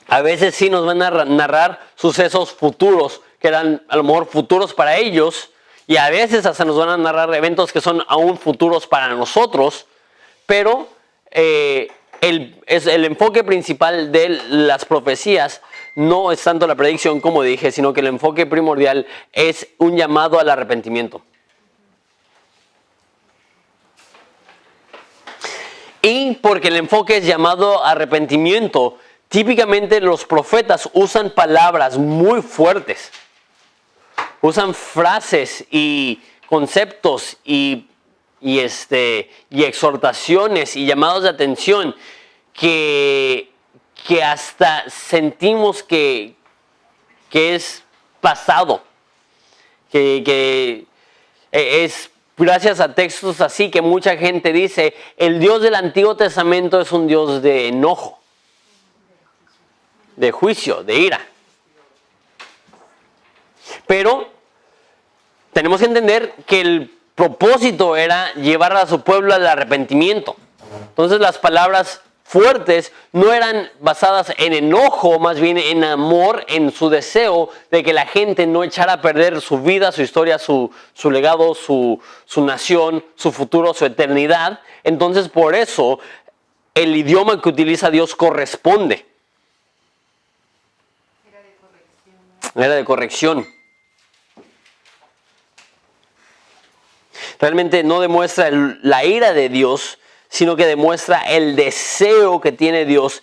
A veces sí nos van a narrar sucesos futuros, que eran a lo mejor futuros para ellos, y a veces hasta nos van a narrar eventos que son aún futuros para nosotros, pero el enfoque principal de las profecías no es tanto la predicción, como dije, sino que el enfoque primordial es un llamado al arrepentimiento. Y porque el enfoque es llamado a arrepentimiento, típicamente los profetas usan palabras muy fuertes. Usan frases y conceptos y exhortaciones y llamados de atención que hasta sentimos que es pasado. Que es gracias a textos así que mucha gente dice, el Dios del Antiguo Testamento es un Dios de enojo, de juicio, de ira. Pero tenemos que entender que el propósito era llevar a su pueblo al arrepentimiento. Entonces las palabras fuertes no eran basadas en enojo, más bien en amor, en su deseo de que la gente no echara a perder su vida, su historia, su legado, su nación, su futuro, su eternidad. Entonces, por eso, el idioma que utiliza Dios corresponde. Era de corrección. Realmente no demuestra la ira de Dios, sino que demuestra el deseo que tiene Dios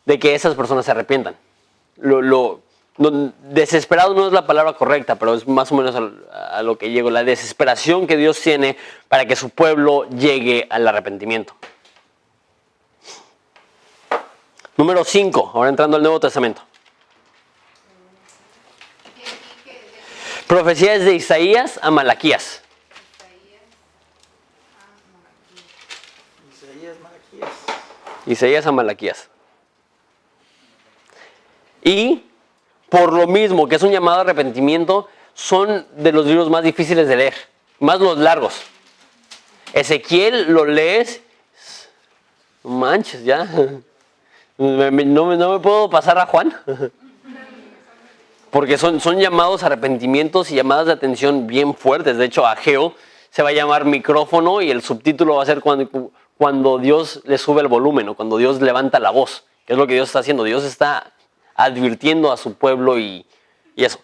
de que esas personas se arrepientan. Desesperado no es la palabra correcta, pero es más o menos a lo que llego. La desesperación que Dios tiene para que su pueblo llegue al arrepentimiento. Número 5, ahora entrando al Nuevo Testamento. Profecías de Isaías a Malaquías. Isaías a Malaquías. Y por lo mismo que es un llamado a arrepentimiento, son de los libros más difíciles de leer, más los largos. Ezequiel lo lees, no manches, ya. No me puedo pasar a Juan. Porque son llamados a arrepentimientos y llamadas de atención bien fuertes. De hecho, Ageo se va a llamar micrófono y el subtítulo va a ser cuando Dios le sube el volumen o cuando Dios levanta la voz. ¿Qué es lo que Dios está haciendo? Dios está advirtiendo a su pueblo y eso.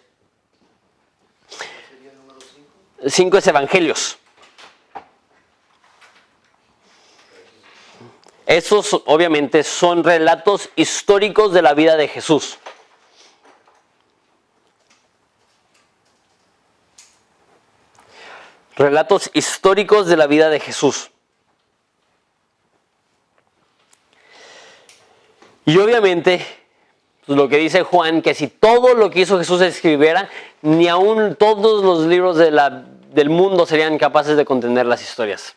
5 es evangelios. Esos obviamente son relatos históricos de la vida de Jesús. Relatos históricos de la vida de Jesús. Y obviamente, pues lo que dice Juan, que si todo lo que hizo Jesús se escribiera, ni aún todos los libros del mundo serían capaces de contener las historias.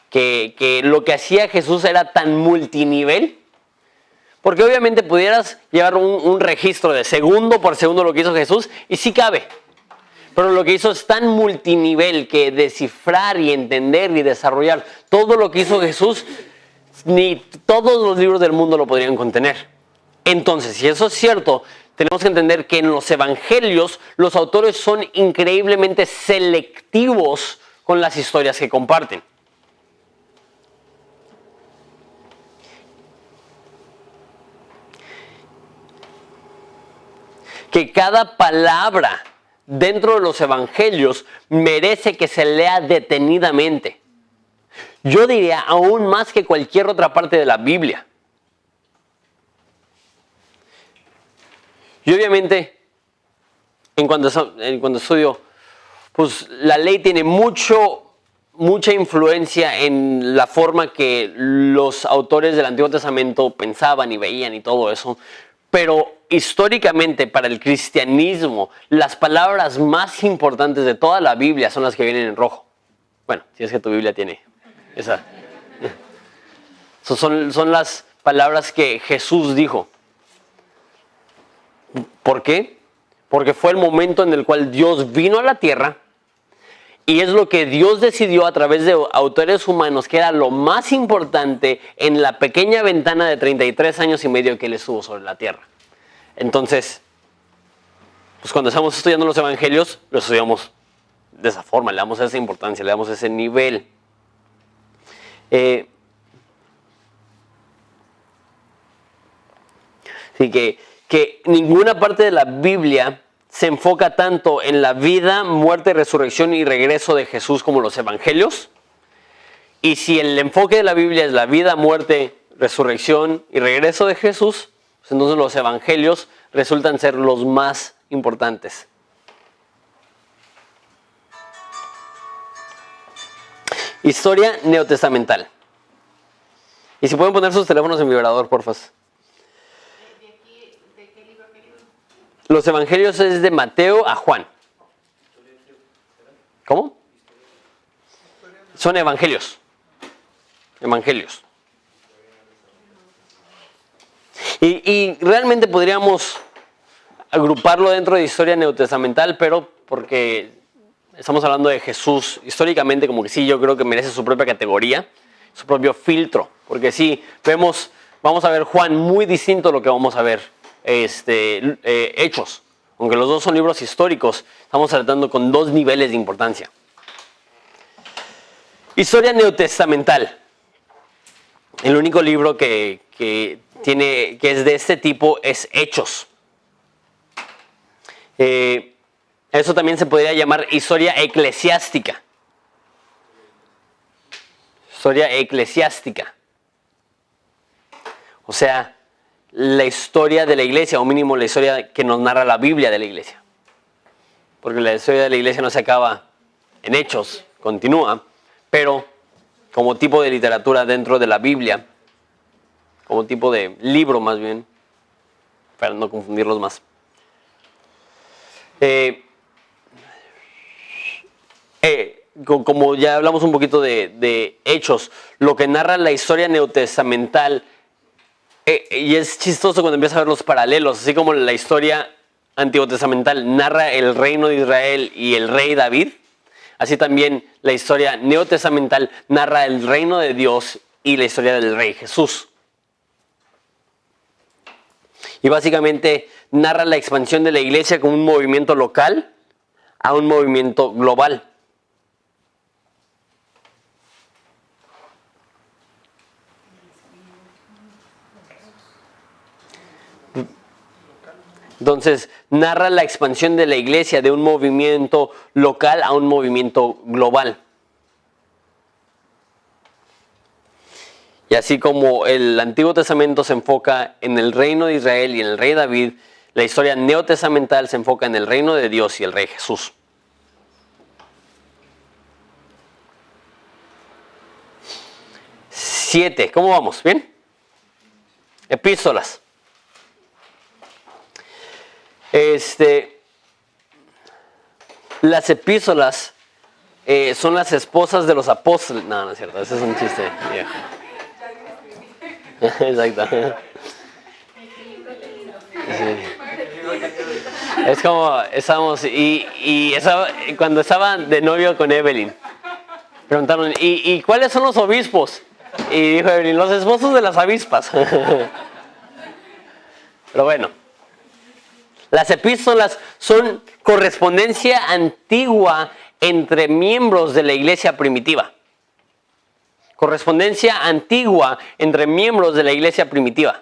Que lo que hacía Jesús era tan multinivel, porque obviamente pudieras llevar un registro de segundo por segundo lo que hizo Jesús, y sí cabe. Pero lo que hizo es tan multinivel que descifrar y entender y desarrollar todo lo que hizo Jesús, ni todos los libros del mundo lo podrían contener. Entonces, si eso es cierto, tenemos que entender que en los evangelios los autores son increíblemente selectivos con las historias que comparten. Que cada palabra dentro de los evangelios merece que se lea detenidamente. Yo diría aún más que cualquier otra parte de la Biblia. Y obviamente, en cuanto estudio, pues la ley tiene mucha influencia en la forma que los autores del Antiguo Testamento pensaban y veían y todo eso. Pero históricamente para el cristianismo, las palabras más importantes de toda la Biblia son las que vienen en rojo. Bueno, si es que tu Biblia tiene esa. Son las palabras que Jesús dijo. ¿Por qué? Porque fue el momento en el cual Dios vino a la tierra y es lo que Dios decidió a través de autores humanos que era lo más importante en la pequeña ventana de 33 años y medio que Él estuvo sobre la tierra. Entonces, pues cuando estamos estudiando los evangelios, los estudiamos de esa forma, le damos esa importancia, le damos ese nivel. Así que ninguna parte de la Biblia se enfoca tanto en la vida, muerte, resurrección y regreso de Jesús como los evangelios. Y si el enfoque de la Biblia es la vida, muerte, resurrección y regreso de Jesús, pues entonces los evangelios resultan ser los más importantes. Historia neotestamental. Y si pueden poner sus teléfonos en vibrador, porfa.
¿De qué libro?
Los evangelios es de Mateo a Juan. ¿Cómo? Son evangelios. Evangelios. Y realmente podríamos agruparlo dentro de historia neotestamental, pero porque estamos hablando de Jesús históricamente, como que sí, yo creo que merece su propia categoría. su propio filtro. Porque sí, vamos a ver Juan muy distinto a lo que vamos a ver Hechos. Aunque los dos son libros históricos, estamos tratando con dos niveles de importancia. Historia neotestamental. El único libro que es de este tipo es Hechos. Eso también se podría llamar historia eclesiástica. Historia eclesiástica. O sea, la historia de la iglesia, o mínimo la historia que nos narra la Biblia de la iglesia. Porque la historia de la iglesia no se acaba en Hechos, continúa, pero como tipo de literatura dentro de la Biblia, como tipo de libro más bien, para no confundirlos más. Como ya hablamos un poquito de Hechos, lo que narra la historia neotestamental, y es chistoso cuando empiezas a ver los paralelos, así como la historia antiguotestamental narra el reino de Israel y el rey David, así también la historia neotestamental narra el reino de Dios y la historia del rey Jesús. Y básicamente narra la expansión de la iglesia como un movimiento local a un movimiento global. Entonces, narra la expansión de la iglesia de un movimiento local a un movimiento global. Y así como el Antiguo Testamento se enfoca en el reino de Israel y en el rey David, la historia neotestamental se enfoca en el reino de Dios y el rey Jesús. 7. ¿Cómo vamos? ¿Bien? Epístolas. Las epístolas son las esposas de los apóstoles. No, no es cierto, ese es un chiste. Yeah. Exacto. Sí. Es como estábamos cuando estaba de novio con Evelyn, preguntaron, ¿y cuáles son los obispos? Y dijo Evelyn, los esposos de las avispas. Pero bueno. Las epístolas son correspondencia antigua entre miembros de la iglesia primitiva. Correspondencia antigua entre miembros de la iglesia primitiva.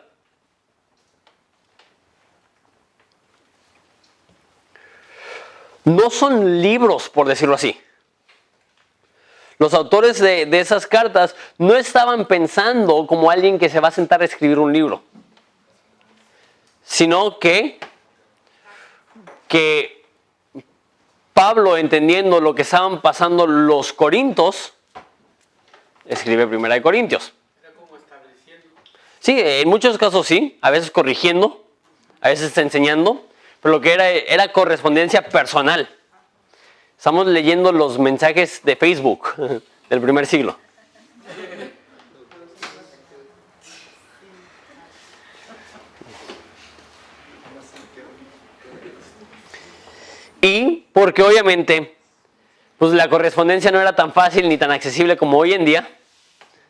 No son libros, por decirlo así. Los autores de esas cartas no estaban pensando como alguien que se va a sentar a escribir un libro, sino que Pablo, entendiendo lo que estaban pasando los corintios, escribe 1 Corintios.
Era como estableciendo.
Sí, en muchos casos sí, a veces corrigiendo, a veces enseñando, pero lo que era correspondencia personal. Estamos leyendo los mensajes de Facebook del primer siglo. Y porque obviamente pues la correspondencia no era tan fácil ni tan accesible como hoy en día.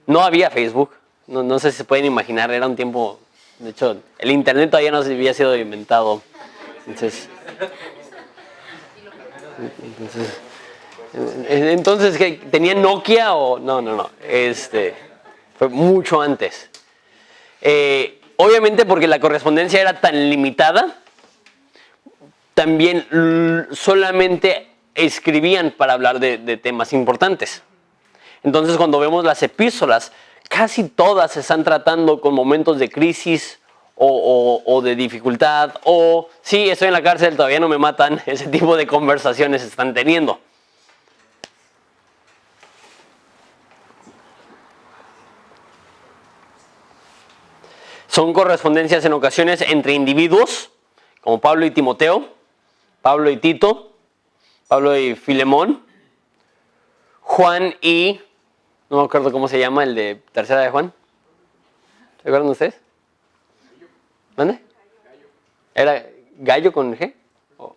No había Facebook, no sé si se pueden imaginar, era un tiempo, de hecho el internet todavía no había sido inventado. Entonces ¿qué? ¿Tenían Nokia o no? Fue mucho antes. Obviamente porque la correspondencia era tan limitada, también solamente escribían para hablar de temas importantes. Entonces cuando vemos las epístolas, casi todas se están tratando con momentos de crisis o de dificultad, o sí, estoy en la cárcel, todavía no me matan, ese tipo de conversaciones se están teniendo. Son correspondencias en ocasiones entre individuos, como Pablo y Timoteo, Pablo y Tito, Pablo y Filemón, Juan y, no me acuerdo cómo se llama, el de tercera de Juan. ¿Se acuerdan ustedes? ¿Dónde? ¿Era Gallo con G? ¿O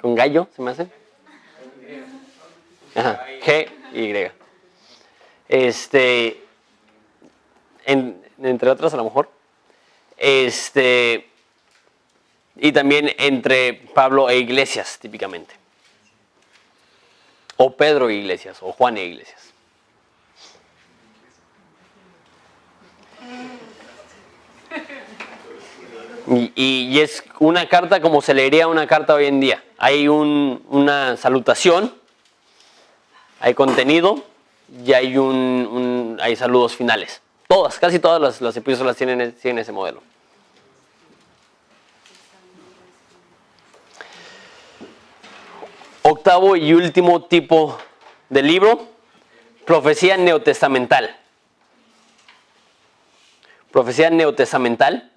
con Gallo se me hace? Ajá, G y Y. entre otras a lo mejor. Y también entre Pablo e Iglesias, típicamente. O Pedro e Iglesias, o Juan e Iglesias. Y es una carta como se leería una carta hoy en día. Hay una salutación, hay contenido y hay saludos finales. Casi todas las epístolas tienen ese modelo. Octavo y último tipo de libro, profecía neotestamental. Profecía neotestamental.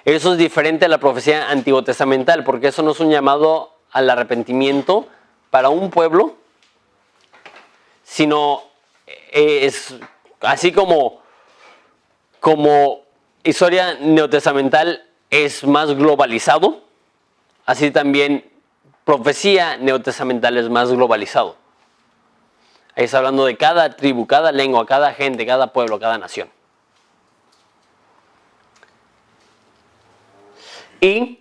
Eso es diferente a la profecía antiguotestamental, porque eso no es un llamado al arrepentimiento para un pueblo, sino es así como historia neotestamental es más globalizado, así también profecía neotestamental es más globalizado. Ahí está hablando de cada tribu, cada lengua, cada gente, cada pueblo, cada nación. Y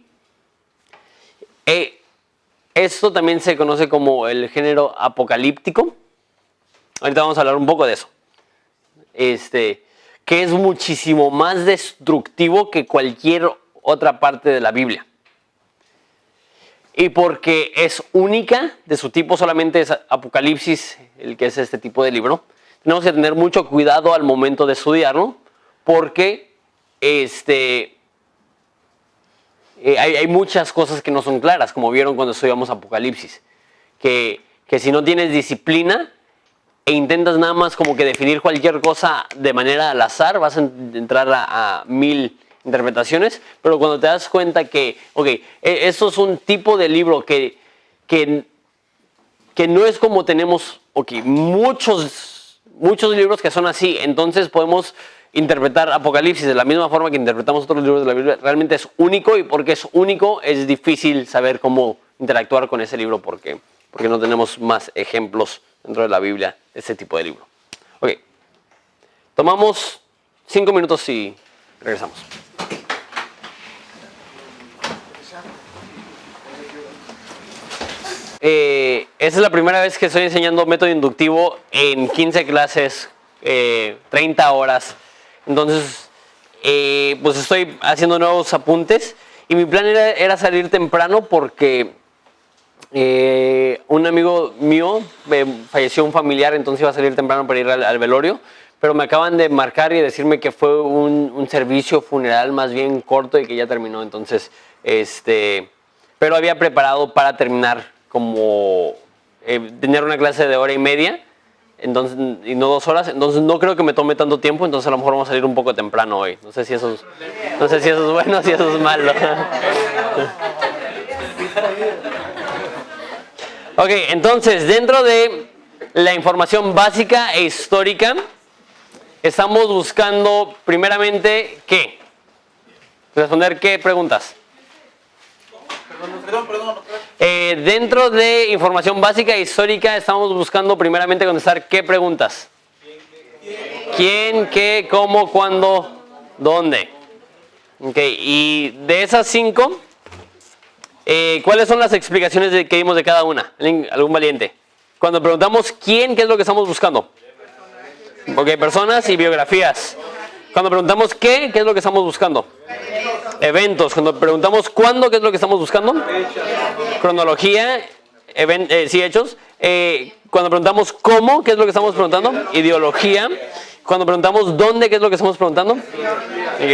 esto también se conoce como el género apocalíptico. Ahorita vamos a hablar un poco de eso. Que es muchísimo más destructivo que cualquier otra parte de la Biblia. Y porque es única de su tipo, solamente es Apocalipsis el que es este tipo de libro. Tenemos que tener mucho cuidado al momento de estudiarlo, porque hay muchas cosas que no son claras, como vieron cuando estudiamos Apocalipsis. Que si no tienes disciplina e intentas nada más como que definir cualquier cosa de manera al azar, vas a entrar a 1000 interpretaciones, pero cuando te das cuenta que, esto es un tipo de libro que no es como tenemos, muchos libros que son así, entonces podemos interpretar Apocalipsis de la misma forma que interpretamos otros libros de la Biblia. Realmente es único, y porque es único es difícil saber cómo interactuar con ese libro porque no tenemos más ejemplos dentro de la Biblia de ese tipo de libro. Tomamos 5 minutos y regresamos. Esta es la primera vez que estoy enseñando método inductivo en 15 clases, 30 horas. Entonces, pues estoy haciendo nuevos apuntes y mi plan era salir temprano porque un amigo mío falleció, un familiar, entonces iba a salir temprano para ir al velorio, pero me acaban de marcar y decirme que fue un servicio funeral más bien corto y que ya terminó. Entonces, pero había preparado para terminar como tener una clase de 1:30. Entonces, y no 2 horas, entonces no creo que me tome tanto tiempo, entonces a lo mejor vamos a salir un poco temprano hoy. No sé si eso es bueno o si eso es malo. Entonces, dentro de la información básica e histórica, estamos buscando primeramente ¿qué? Responder ¿qué preguntas? Perdón. Dentro de información básica e histórica estamos buscando primeramente contestar ¿qué preguntas? ¿Quién, qué, cómo, cuándo, dónde? Y de esas 5, ¿cuáles son las explicaciones que dimos de cada una? ¿Algún valiente? Cuando preguntamos quién, ¿qué es lo que estamos buscando? Personas y biografías. Cuando preguntamos qué es lo que estamos buscando? Eventos. Cuando preguntamos cuándo, ¿qué es lo que estamos buscando? Cronología, hechos. Cuando preguntamos cómo, ¿qué es lo que estamos preguntando? Ideología. Cuando preguntamos dónde, ¿qué es lo que estamos preguntando?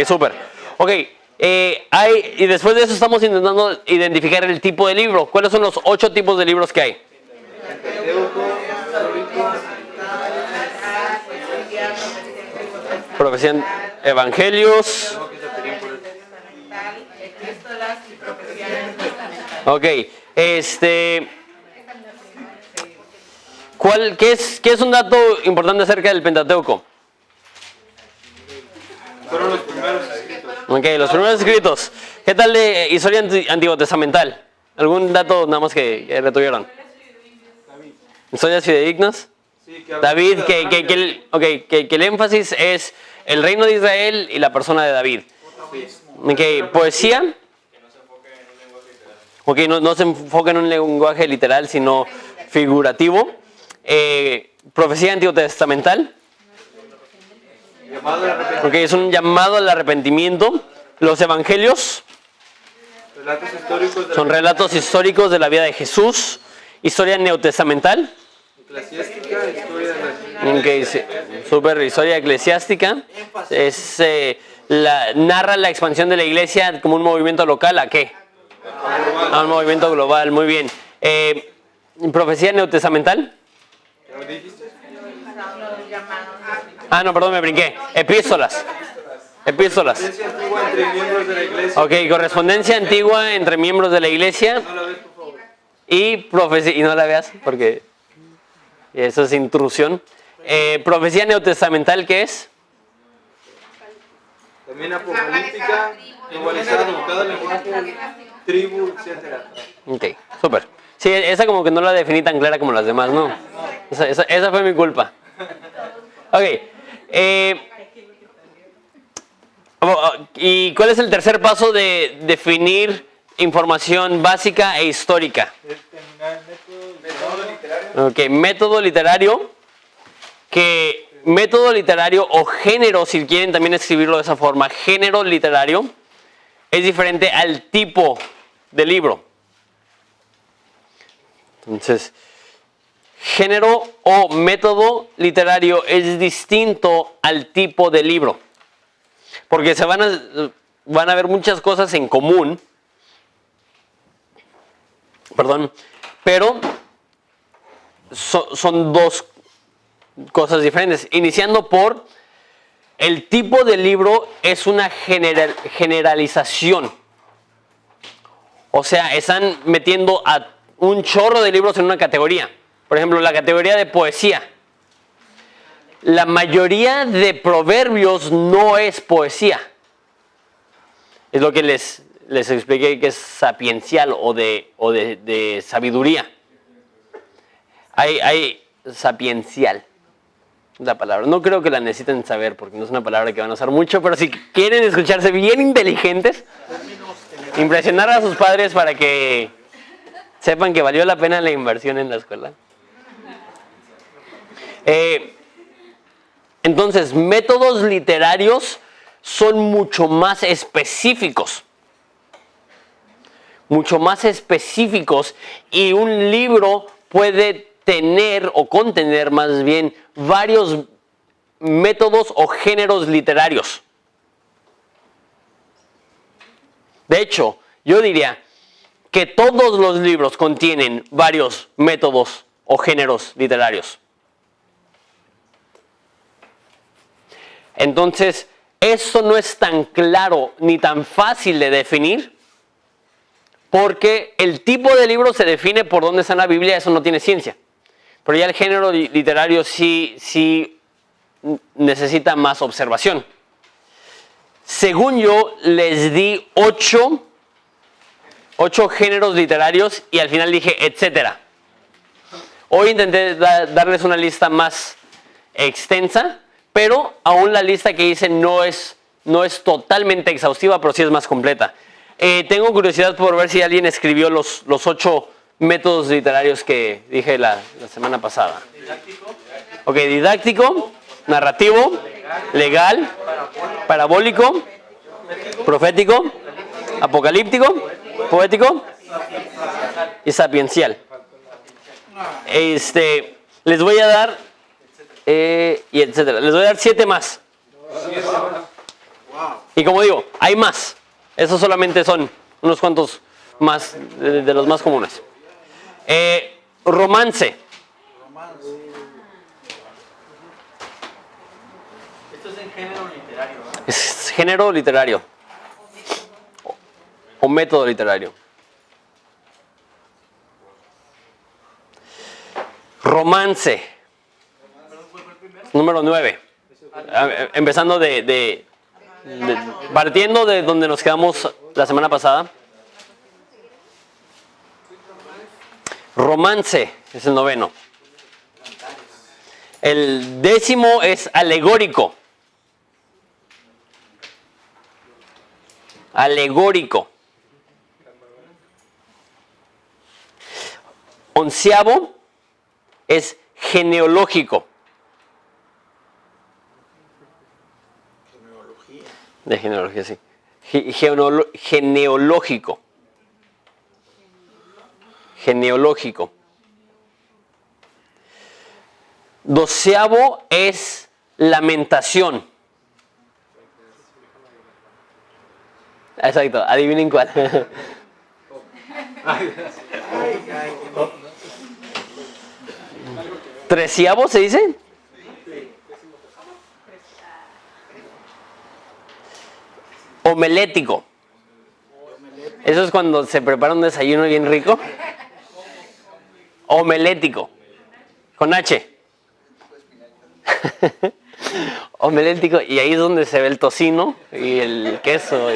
Súper. Y después de eso estamos intentando identificar el tipo de libro. ¿Cuáles son los 8 tipos de libros que hay? Profecía, evangelios. ¿Qué es un dato importante acerca del Pentateuco?
Fueron los primeros escritos.
Los primeros escritos. ¿Qué tal de historia antiguotestamental? ¿Algún dato nada más que retuvieron? ¿Historias fidedignas?
Sí, que habla
David,
de
que
Abraham.
el énfasis es el reino de Israel y la persona de David. Ok, poesía. Ok, no se enfoca en un lenguaje literal, sino figurativo. Profecía antitestamental.
Llamado a la
Ok, es un llamado al arrepentimiento. Los evangelios
relatos históricos de
son
la
relatos históricos de la vida de Jesús. Historia neotestamental.
eclesiástica, historia de la
Ok, sí, super historia eclesiástica. Es, narra la expansión de la iglesia como un movimiento local. ¿A qué? A un movimiento global, muy bien. Profecía neotestamental.
¿Lo dijiste?
Ah, no, perdón, me brinqué. Epístolas. Epístolas.
Correspondencia antigua entre miembros de la iglesia.
Ok, correspondencia antigua entre miembros de la iglesia
No la ves, por favor.
y profecía. Y no la veas porque eso es intrusión. Profecía neotestamental, ¿qué es?
También apocalíptica, globalizada, cada lenguaje, tribu, etcétera.
Ok, súper. Sí, esa como que no la definí tan clara como las demás, ¿no? Esa fue mi culpa. Ok. ¿Y cuál es el tercer paso de definir información básica e histórica?
Método literario.
Ok, método literario. Que método literario o género, si quieren también escribirlo de esa forma, género literario es diferente al tipo de libro. Entonces, género o método literario es distinto al tipo de libro. Porque van a ver muchas cosas en común. Perdón. Pero son dos cosas diferentes. Iniciando por el tipo de libro es una generalización. O sea, están metiendo a un chorro de libros en una categoría. Por ejemplo, la categoría de poesía. La mayoría de proverbios no es poesía. Es lo que les expliqué que es sapiencial o de sabiduría. Hay sapiencial. La palabra. No creo que la necesiten saber porque no es una palabra que van a usar mucho, pero si quieren escucharse bien inteligentes, impresionar a sus padres para que sepan que valió la pena la inversión en la escuela. Entonces, métodos literarios son mucho más específicos. Mucho más específicos y un libro puede tener o contener más bien varios métodos o géneros literarios. De hecho, yo diría que todos los libros contienen varios métodos o géneros literarios. Entonces, eso no es tan claro ni tan fácil de definir, porque el tipo de libro se define por dónde está en la Biblia, eso no tiene ciencia. Pero ya el género literario sí necesita más observación. Según yo, les di 8 géneros literarios y al final dije, etcétera. Hoy intenté darles una lista más extensa, pero aún la lista que hice no es totalmente exhaustiva, pero sí es más completa. Tengo curiosidad por ver si alguien escribió los 8 métodos literarios que dije la semana pasada.
Didáctico,
Ok, didáctico, narrativo, legal, parabólico, profético, apocalíptico, poético y sapiencial. Les voy a dar y etcétera. Les voy a dar 7 más. Y como digo, hay más. Esos solamente son unos cuantos más de los más comunes. Romance.
Esto es en género literario, ¿no?
Es género literario. O método literario. Romance. Número 9. Empezando partiendo de donde nos quedamos la semana pasada. Romance es el 9. El 10º es alegórico. Alegórico. 11º es genealógico. De genealogía, sí. Genealógico. Genealógico. 12º es lamentación. Exacto, adivinen cuál. 13º se dice. Homelético. Eso es cuando se prepara un desayuno bien rico. Homelético. Con H. Homelético. Y ahí es donde se ve el tocino y el queso.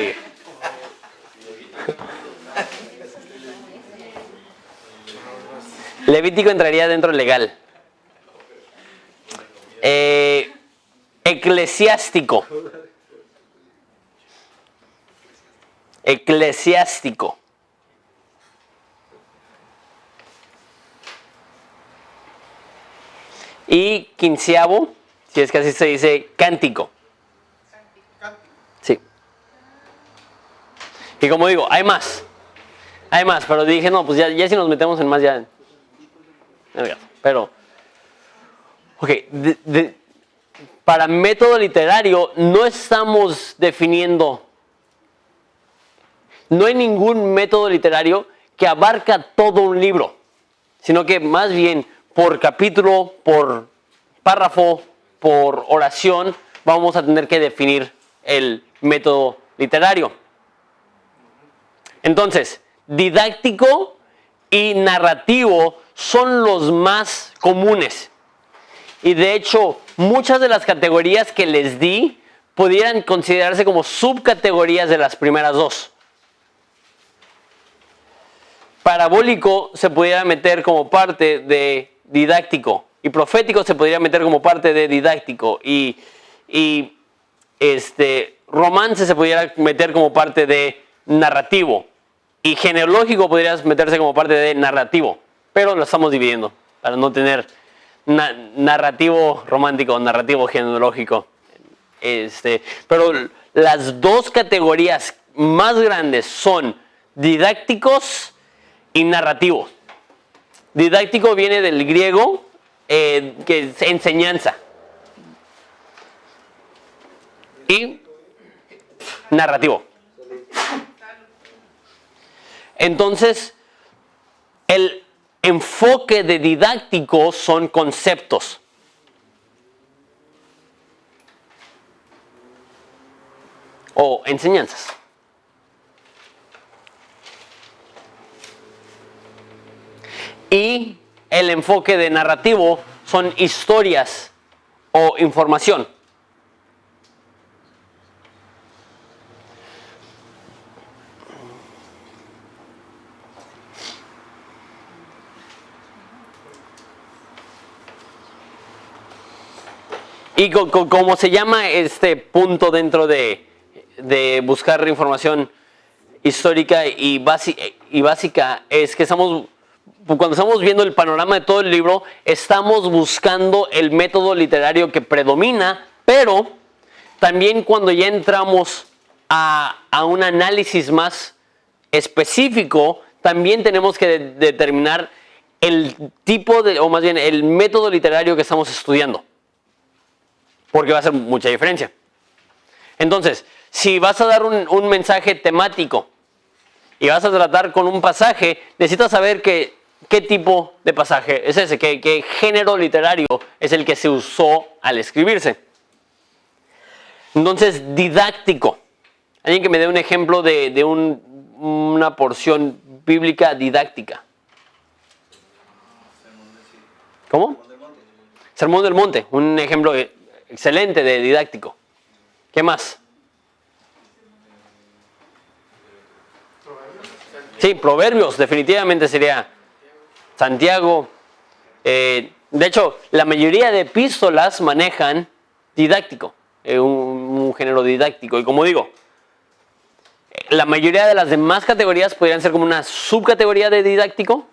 Levítico entraría dentro del legal. Eclesiástico. Eclesiástico. Y 15º, si es que así se dice, cántico. Sí. Y como digo, hay más. Hay más, pero dije, no, pues ya si nos metemos en más ya. Pero, ok, para método literario no estamos definiendo. No hay ningún método literario que abarca todo un libro, sino que más bien por capítulo, por párrafo, por oración, vamos a tener que definir el método literario. Entonces, didáctico y narrativo son los más comunes. Y de hecho, muchas de las categorías que les di pudieran considerarse como subcategorías de las primeras dos. Parabólico se pudiera meter como parte de didáctico y profético se podría meter como parte de didáctico y romance se pudiera meter como parte de narrativo y genealógico podría meterse como parte de narrativo, pero lo estamos dividiendo para no tener narrativo romántico, narrativo genealógico. Pero las dos categorías más grandes son didácticos y narrativo. Didáctico viene del griego, que es enseñanza. Y narrativo. Entonces, el enfoque de didáctico son conceptos. O enseñanzas. Y el enfoque de narrativo son historias o información. Y como se llama este punto dentro de buscar información histórica y básica, es que cuando estamos viendo el panorama de todo el libro, estamos buscando el método literario que predomina, pero también cuando ya entramos a un análisis más específico, también tenemos que determinar el tipo o más bien el método literario que estamos estudiando, porque va a hacer mucha diferencia. Entonces, si vas a dar un mensaje temático y vas a tratar con un pasaje, necesitas saber qué tipo de pasaje es ese, qué género literario es el que se usó al escribirse. Entonces, didáctico. Alguien que me dé un ejemplo de una porción bíblica didáctica. ¿Cómo? Sermón del Monte, un ejemplo excelente de didáctico. ¿Qué más? Sí, Proverbios, definitivamente sería Santiago, De hecho, la mayoría de epístolas manejan didáctico, un género didáctico. Y como digo, la mayoría de las demás categorías podrían ser como una subcategoría de didáctico,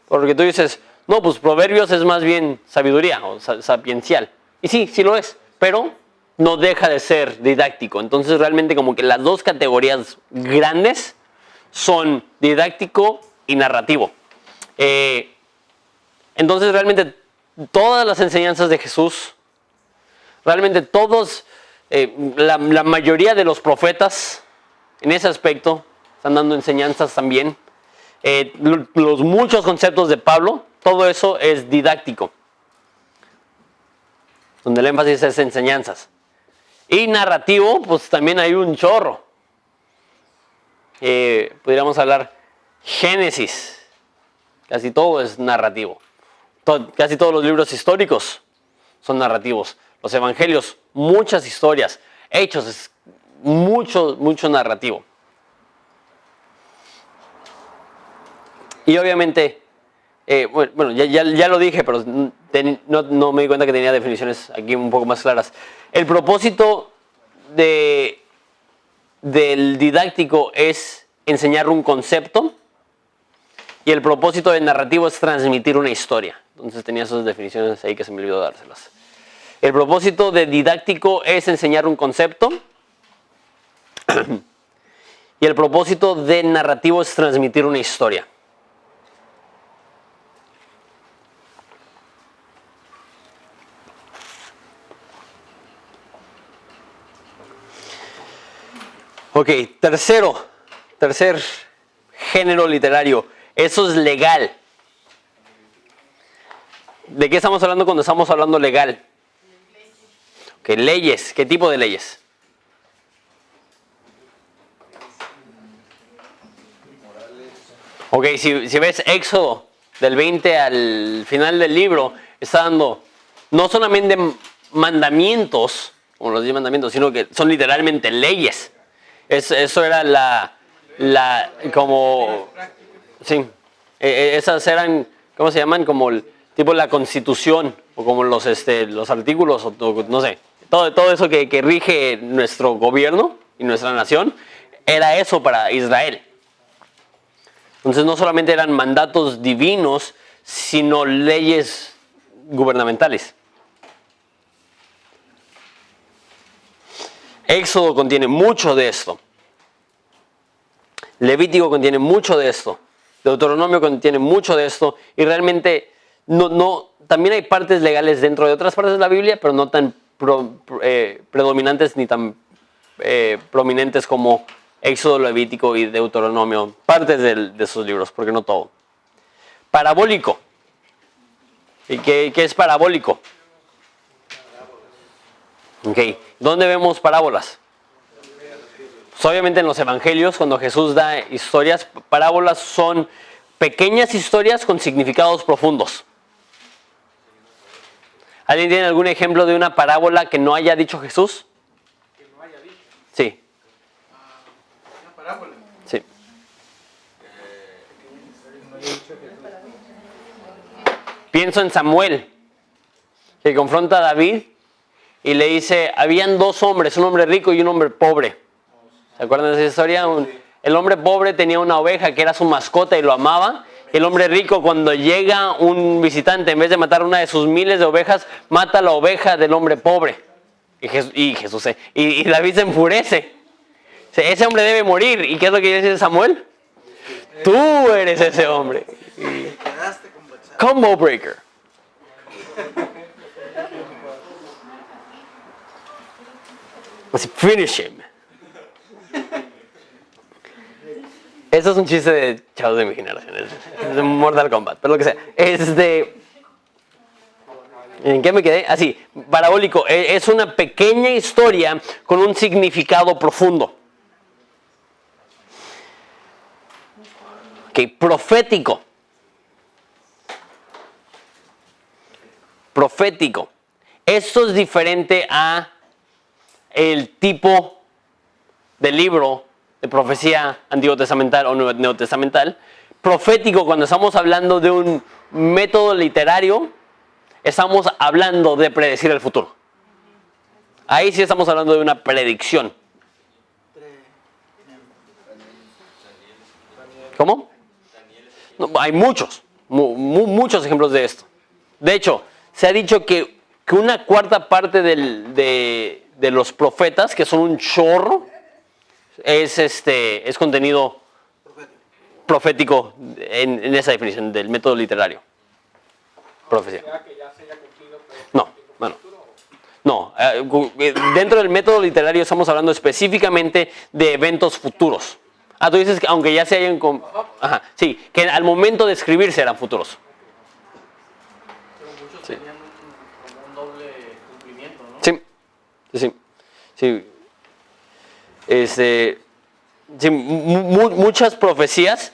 porque tú dices, no, pues Proverbios es más bien sabiduría o sapiencial. Y sí, sí lo es, pero no deja de ser didáctico. Entonces realmente como que las dos categorías grandes son didáctico y narrativo. Entonces realmente todas las enseñanzas de Jesús, realmente todos, la mayoría de los profetas en ese aspecto están dando enseñanzas también. Los muchos conceptos de Pablo, todo eso es didáctico, donde el énfasis es enseñanzas. Y narrativo, pues también hay un chorro. Podríamos hablar Génesis, casi todo es narrativo. Casi todos los libros históricos son narrativos. Los evangelios, muchas historias. Hechos, es mucho narrativo. Y obviamente, bueno, ya lo dije, pero no me di cuenta que tenía definiciones aquí un poco más claras. El propósito del didáctico es enseñar un concepto y el propósito del narrativo es transmitir una historia. Entonces tenía esas definiciones ahí que se me olvidó dárselas. El propósito de didáctico es enseñar un concepto y el propósito de narrativo es transmitir una historia. Ok, tercer género literario, eso es legal. ¿De qué estamos hablando cuando estamos hablando legal? Ok, leyes, ¿qué tipo de leyes? Ok, si ves Éxodo, del 20 al final del libro, está dando no solamente mandamientos, como los 10 mandamientos, sino que son literalmente leyes. Eso era como, sí, esas eran, ¿cómo se llaman? Como el tipo la Constitución, o como los artículos, o no sé, todo eso que rige nuestro gobierno y nuestra nación, era eso para Israel. Entonces no solamente eran mandatos divinos, sino leyes gubernamentales. Éxodo contiene mucho de esto. Levítico contiene mucho de esto. Deuteronomio contiene mucho de esto. Y realmente también hay partes legales dentro de otras partes de la Biblia, pero no tan predominantes ni tan prominentes como Éxodo, Levítico y Deuteronomio. Partes de esos libros, porque no todo. Parabólico. ¿Y qué es parabólico? Ok, ¿dónde vemos parábolas? Pues obviamente en los evangelios, cuando Jesús da historias, parábolas son pequeñas historias con significados profundos. ¿Alguien tiene algún ejemplo de una parábola que no haya dicho Jesús?
Que no haya dicho.
Sí.
Una parábola.
Sí. Pienso en Samuel, que confronta a David y le dice, habían dos hombres, un hombre rico y un hombre pobre. ¿Se acuerdan de esa historia? El hombre pobre tenía una oveja que era su mascota y lo amaba. El hombre rico, cuando llega un visitante, en vez de matar una de sus miles de ovejas, mata la oveja del hombre pobre. Y David se enfurece. Dice, ese hombre debe morir. ¿Y qué es lo que dice Samuel? Tú eres ese hombre. Combo breaker. Así, finish him. Eso es un chiste de chavos de mi generación. Es de Mortal Kombat, pero lo que sea. ¿En qué me quedé? Así, parabólico. Es una pequeña historia con un significado profundo. Ok, profético. Profético. Esto es diferente a el tipo de libro de profecía antiguo testamental o neotestamental. Profético, cuando estamos hablando de un método literario estamos hablando de predecir el futuro. Ahí sí estamos hablando de una predicción. ¿Cómo? No, hay muchos, muchos ejemplos de esto. De hecho, se ha dicho que una cuarta parte de los profetas, que son un chorro, es contenido profético en esa definición del método literario. Profecía. No, dentro del método literario estamos hablando específicamente de eventos futuros. Tú dices que aunque ya se hayan... Ajá, sí, que al momento de escribirse eran futuros.
Pero muchos tenían como un doble cumplimiento, ¿no?
Sí. Muchas profecías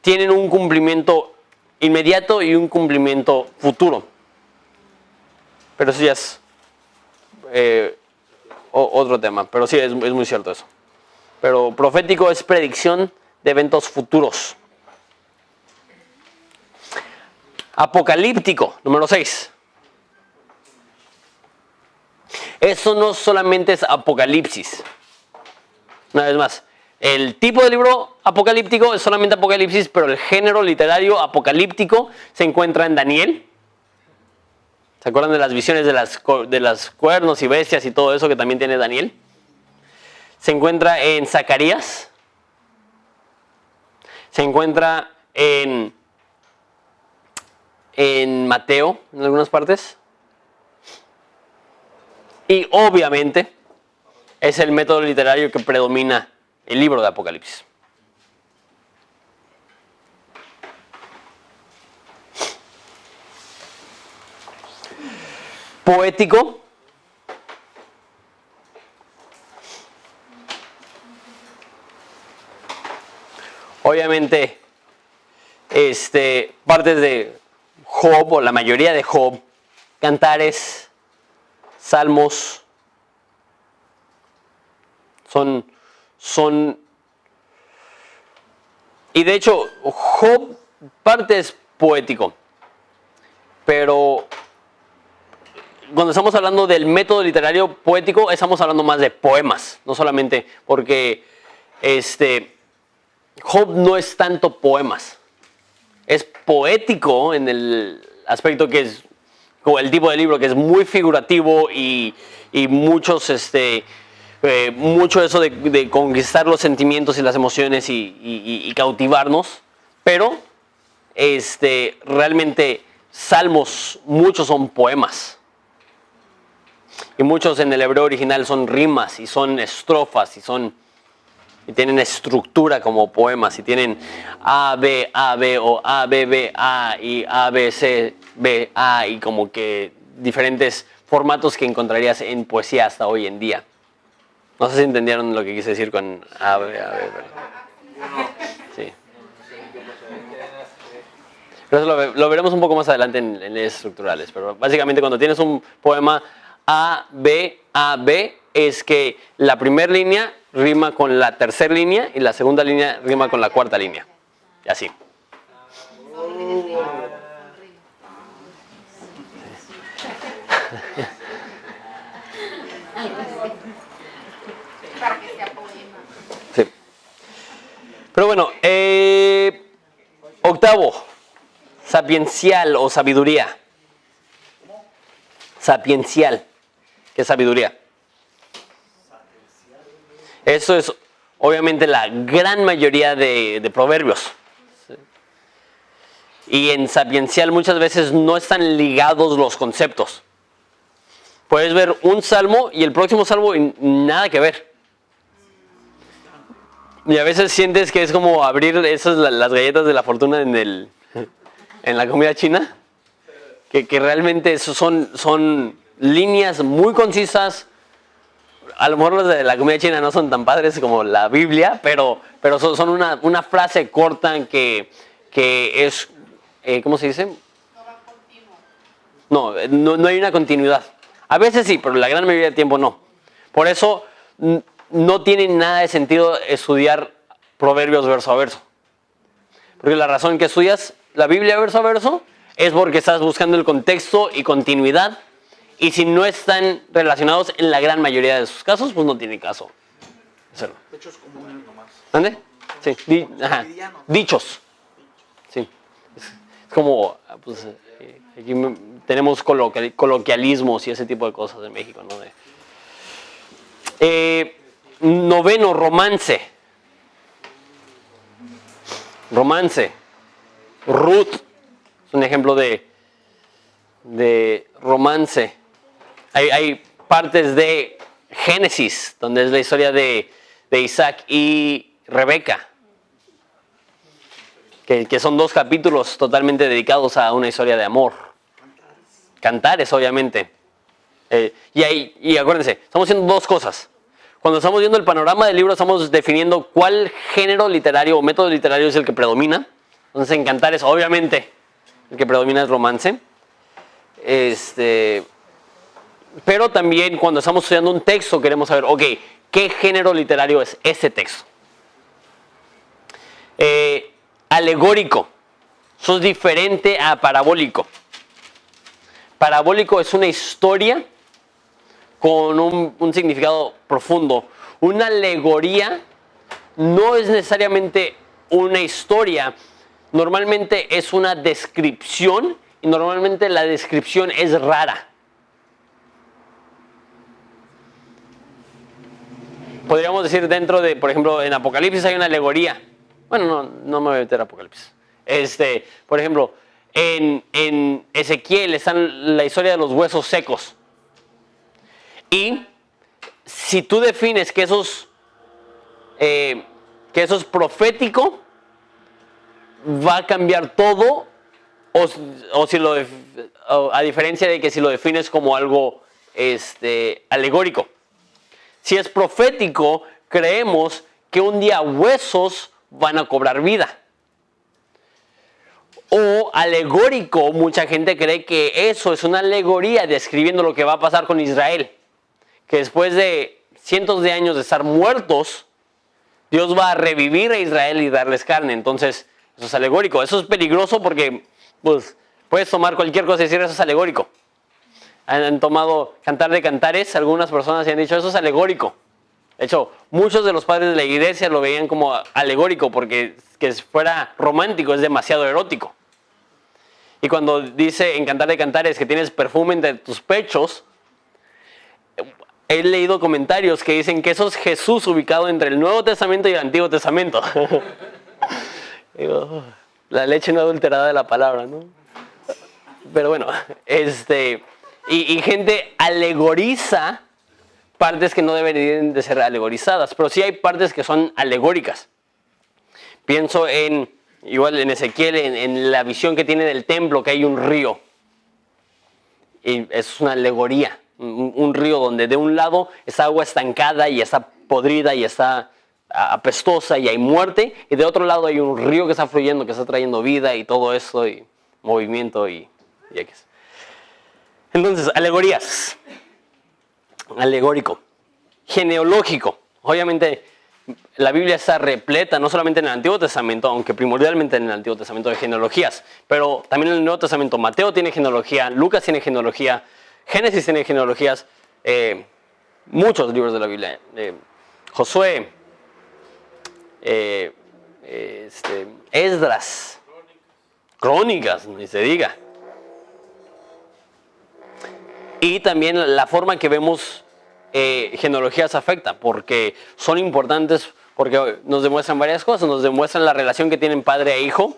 tienen un cumplimiento inmediato y un cumplimiento futuro. Pero eso ya es otro tema. Pero sí, es muy cierto eso. Pero profético es predicción de eventos futuros. Apocalíptico, número 6. Eso no solamente es Apocalipsis. Una vez más, el tipo de libro apocalíptico es solamente Apocalipsis, pero el género literario apocalíptico se encuentra en Daniel. ¿Se acuerdan de las visiones de las cuernos y bestias y todo eso que también tiene Daniel? Se encuentra en Zacarías. Se encuentra en Mateo, en algunas partes. Y obviamente es el método literario que predomina el libro de Apocalipsis. Poético. Obviamente, partes de Job, o la mayoría de Job, cantares, salmos, son y de hecho, Job parte es poético, pero cuando estamos hablando del método literario poético, estamos hablando más de poemas, no solamente porque Job no es tanto poemas, es poético en el aspecto que es como el tipo de libro que es muy figurativo y muchos mucho eso de conquistar los sentimientos y las emociones y cautivarnos, pero realmente salmos muchos son poemas. Y muchos en el hebreo original son rimas y son estrofas y tienen estructura como poemas y tienen A, B, A, B o A, B, B, A y A, B, C, B, A y como que diferentes formatos que encontrarías en poesía hasta hoy en día. No sé si entendieron lo que quise decir con A, B, A, B. Sí. Pero eso lo veremos un poco más adelante en leyes estructurales. Pero básicamente cuando tienes un poema A, B, es que la primera línea rima con la tercera línea y la segunda línea rima con la cuarta línea. Y así.
Para que sea poema.
Sí. Pero bueno, octavo, sapiencial o sabiduría. Sapiencial, ¿qué es sabiduría? Eso es obviamente la gran mayoría de proverbios. Y en sapiencial muchas veces no están ligados los conceptos. Puedes ver un salmo y el próximo salmo y nada que ver. Y a veces sientes que es como abrir las galletas de la fortuna en la comida china. Que realmente son líneas muy concisas. A lo mejor los de la comida china no son tan padres como la Biblia, pero son una frase corta que es, ¿cómo se dice? No hay una continuidad. A veces sí, pero la gran mayoría del tiempo no. Por eso no tiene nada de sentido estudiar proverbios verso a verso. Porque la razón que estudias la Biblia verso a verso es porque estás buscando el contexto y continuidad. Y si no están relacionados en la gran mayoría de sus casos, pues no tiene caso hacerlo.
Hechos comunes nomás.
¿Dónde? Sí, ajá. Dichos. Sí. Es como, pues, aquí tenemos coloquialismos y ese tipo de cosas en México, ¿no? Noveno, romance. Romance. Ruth es un ejemplo de romance. Hay partes de Génesis, donde es la historia de Isaac y Rebeca, que son 2 capítulos totalmente dedicados a una historia de amor. Cantares, obviamente. Y acuérdense, estamos haciendo 2 cosas. Cuando estamos viendo el panorama del libro, estamos definiendo cuál género literario o método literario es el que predomina. Entonces, en Cantares, obviamente, el que predomina es romance. Pero también cuando estamos estudiando un texto queremos saber, ok, ¿qué género literario es ese texto? Alegórico. Eso es diferente a parabólico. Parabólico es una historia con un significado profundo. Una alegoría no es necesariamente una historia. Normalmente es una descripción y normalmente la descripción es rara. Podríamos decir dentro de, por ejemplo, en Apocalipsis hay una alegoría. Bueno, no me voy a meter a Apocalipsis. Por ejemplo, en Ezequiel está la historia de los huesos secos. Y si tú defines que eso es profético, va a cambiar todo, a diferencia de que si lo defines como algo alegórico. Si es profético, creemos que un día huesos van a cobrar vida. O alegórico, mucha gente cree que eso es una alegoría describiendo lo que va a pasar con Israel. Que después de cientos de años de estar muertos, Dios va a revivir a Israel y darles carne. Entonces, eso es alegórico. Eso es peligroso porque pues, puedes tomar cualquier cosa y decir eso es alegórico. Han tomado Cantar de Cantares, algunas personas han dicho eso es alegórico. De hecho, muchos de los padres de la iglesia lo veían como alegórico porque que fuera romántico es demasiado erótico. Y cuando dice en Cantar de Cantares que tienes perfume entre tus pechos, he leído comentarios que dicen que eso es Jesús ubicado entre el Nuevo Testamento y el Antiguo Testamento. La leche no adulterada de la palabra, ¿no? Pero bueno, y gente alegoriza partes que no deberían de ser alegorizadas, pero sí hay partes que son alegóricas. Pienso igual en Ezequiel, en la visión que tiene del templo, que hay un río. Y es una alegoría, un río donde de un lado está agua estancada y está podrida y está apestosa y hay muerte, y de otro lado hay un río que está fluyendo, que está trayendo vida y todo eso, y movimiento y X. Entonces, alegorías. Alegórico. Genealógico. Obviamente, la Biblia está repleta, no solamente en el Antiguo Testamento, aunque primordialmente en el Antiguo Testamento, de genealogías, pero también en el Nuevo Testamento. Mateo tiene genealogía, Lucas tiene genealogía, Génesis tiene genealogías, muchos libros de la Biblia. Josué, Esdras, Crónicas, ni se diga. Y también la forma que vemos genealogías afecta, porque son importantes, porque nos demuestran varias cosas. Nos demuestran la relación que tienen padre e hijo,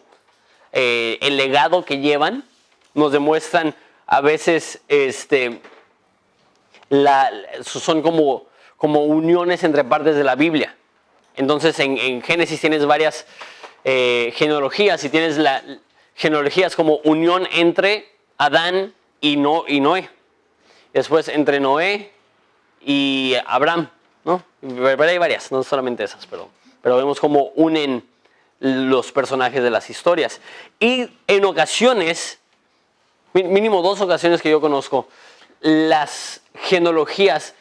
el legado que llevan, nos demuestran a veces, son como uniones entre partes de la Biblia. Entonces en Génesis tienes varias genealogías y tienes genealogías como unión entre Adán y Noé. Después entre Noé y Abraham, ¿no? Pero hay varias, no solamente esas, pero vemos cómo unen los personajes de las historias. Y en ocasiones, mínimo 2 ocasiones que yo conozco, las genealogías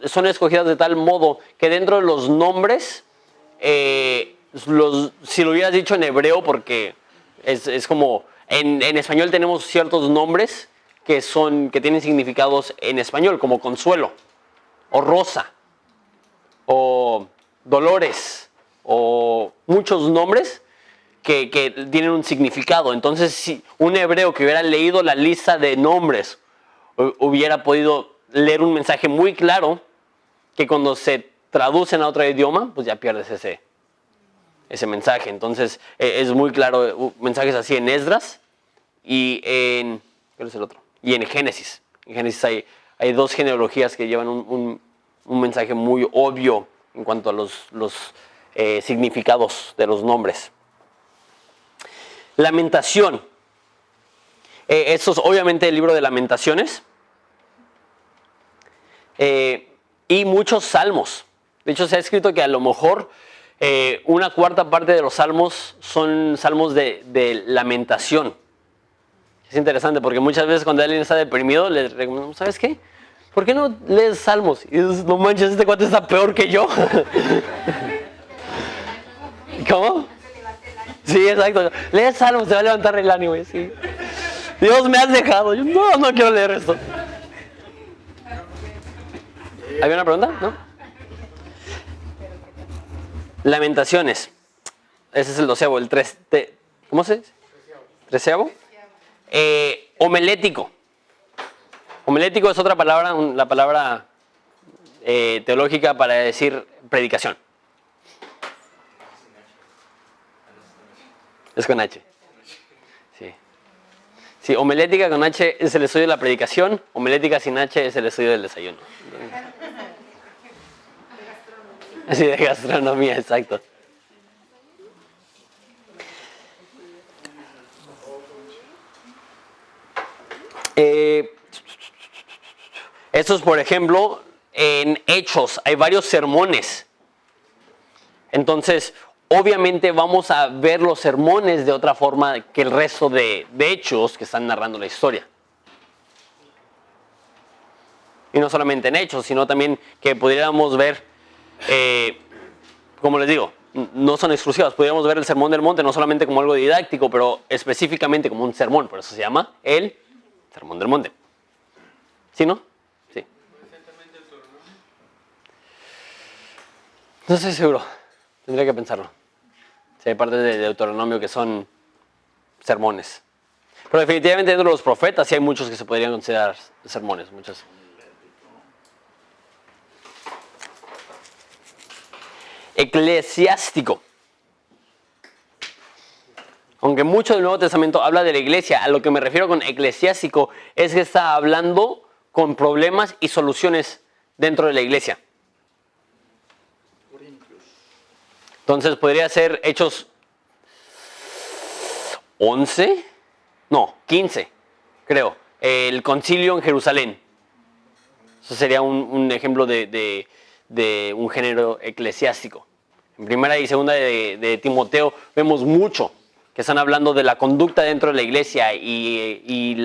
son escogidas de tal modo que dentro de los nombres, si lo hubieras dicho en hebreo, porque es como En español tenemos ciertos nombres que tienen significados en español, como consuelo, o rosa, o dolores, o muchos nombres que tienen un significado. Entonces, si un hebreo que hubiera leído la lista de nombres hubiera podido leer un mensaje muy claro que cuando se traducen a otro idioma, pues ya pierdes ese mensaje. Entonces, es muy claro, mensajes así en Esdras y en... ¿Cuál es el otro? Y en Génesis. En Génesis hay dos genealogías que llevan un mensaje muy obvio en cuanto a los significados de los nombres. Lamentación. Esto es obviamente el libro de Lamentaciones. Y muchos salmos. De hecho, se ha escrito que a lo mejor una cuarta parte de los salmos son salmos de lamentación. Es interesante porque muchas veces cuando alguien está deprimido le recomendamos, ¿sabes qué? ¿Por qué no lees salmos? Y dices, no manches, este cuate está peor que yo. ¿Cómo? Sí, exacto. Lees salmos, te va a levantar el ánimo. Sí. Dios, me has dejado. Yo no quiero leer esto. ¿Había una pregunta? ¿No? Lamentaciones. Ese es el 12º, el 3. ¿Cómo se dice? 13º. Homilético. Homilético es otra palabra, la palabra teológica para decir predicación. Es con H. Sí. Sí, homilética con H es el estudio de la predicación, homilética sin H es el estudio del desayuno. Sí, de gastronomía, exacto. Estos, por ejemplo, en Hechos hay varios sermones. Entonces, obviamente vamos a ver los sermones de otra forma que el resto de Hechos que están narrando la historia. Y no solamente en Hechos, sino también que pudiéramos ver, como les digo, no son exclusivas. Podríamos ver el Sermón del Monte no solamente como algo didáctico, pero específicamente como un sermón. Por eso se llama el Sermón del Monte. ¿Sí, no? Sí. No estoy seguro. Tendría que pensarlo. Sí, hay partes de Deuteronomio que son sermones. Pero definitivamente dentro de los profetas sí hay muchos que se podrían considerar sermones. Muchos. Eclesiástico. Aunque mucho del Nuevo Testamento habla de la iglesia, a lo que me refiero con eclesiástico es que está hablando con problemas y soluciones dentro de la iglesia. Entonces podría ser Hechos 11, no, 15, creo, el concilio en Jerusalén. Eso sería un ejemplo de un género eclesiástico. En primera y segunda de Timoteo vemos mucho que están hablando de la conducta dentro de la iglesia y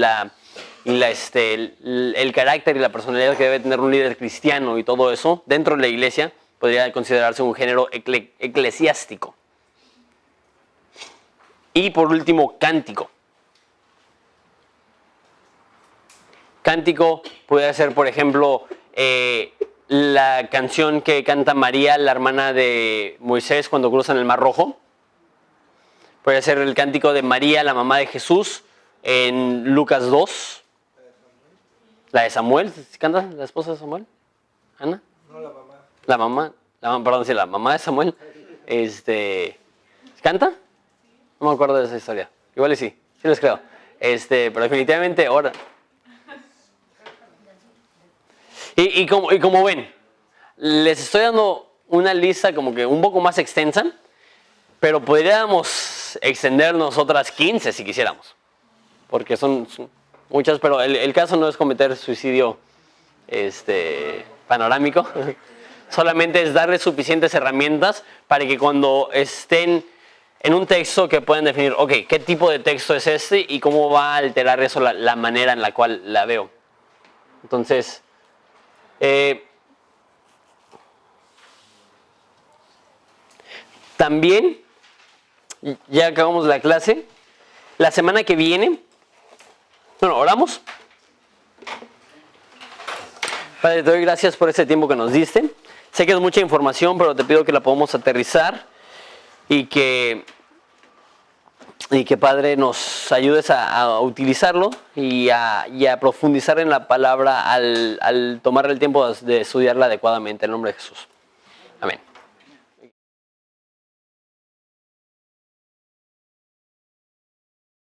el carácter y la personalidad que debe tener un líder cristiano y todo eso dentro de la iglesia podría considerarse un género eclesiástico. Y por último, cántico. Cántico puede ser, por ejemplo, la canción que canta María, la hermana de Moisés, cuando cruzan el Mar Rojo. Puede ser el cántico de María, la mamá de Jesús, en Lucas 2. La de Samuel. ¿Canta la esposa de Samuel? ¿Ana?
No, la mamá.
La mamá de Samuel. ¿Canta? No me acuerdo de esa historia. Igual y sí les creo. Pero definitivamente ahora. Y como ven, les estoy dando una lista como que un poco más extensa, pero podríamos extendernos otras 15 si quisiéramos, porque son muchas, pero el caso no es cometer suicidio panorámico, solamente es darles suficientes herramientas para que cuando estén en un texto que puedan definir, ok, ¿qué tipo de texto es este y cómo va a alterar eso la manera en la cual la veo? Entonces, también, ya acabamos la clase, La semana que viene, bueno, oramos. Padre, te doy gracias por este tiempo que nos diste. Sé que es mucha información, pero te pido que la podamos aterrizar y que Padre, nos ayudes a utilizarlo y a profundizar en la palabra al tomar el tiempo de estudiarla adecuadamente. En el nombre de Jesús. Amén.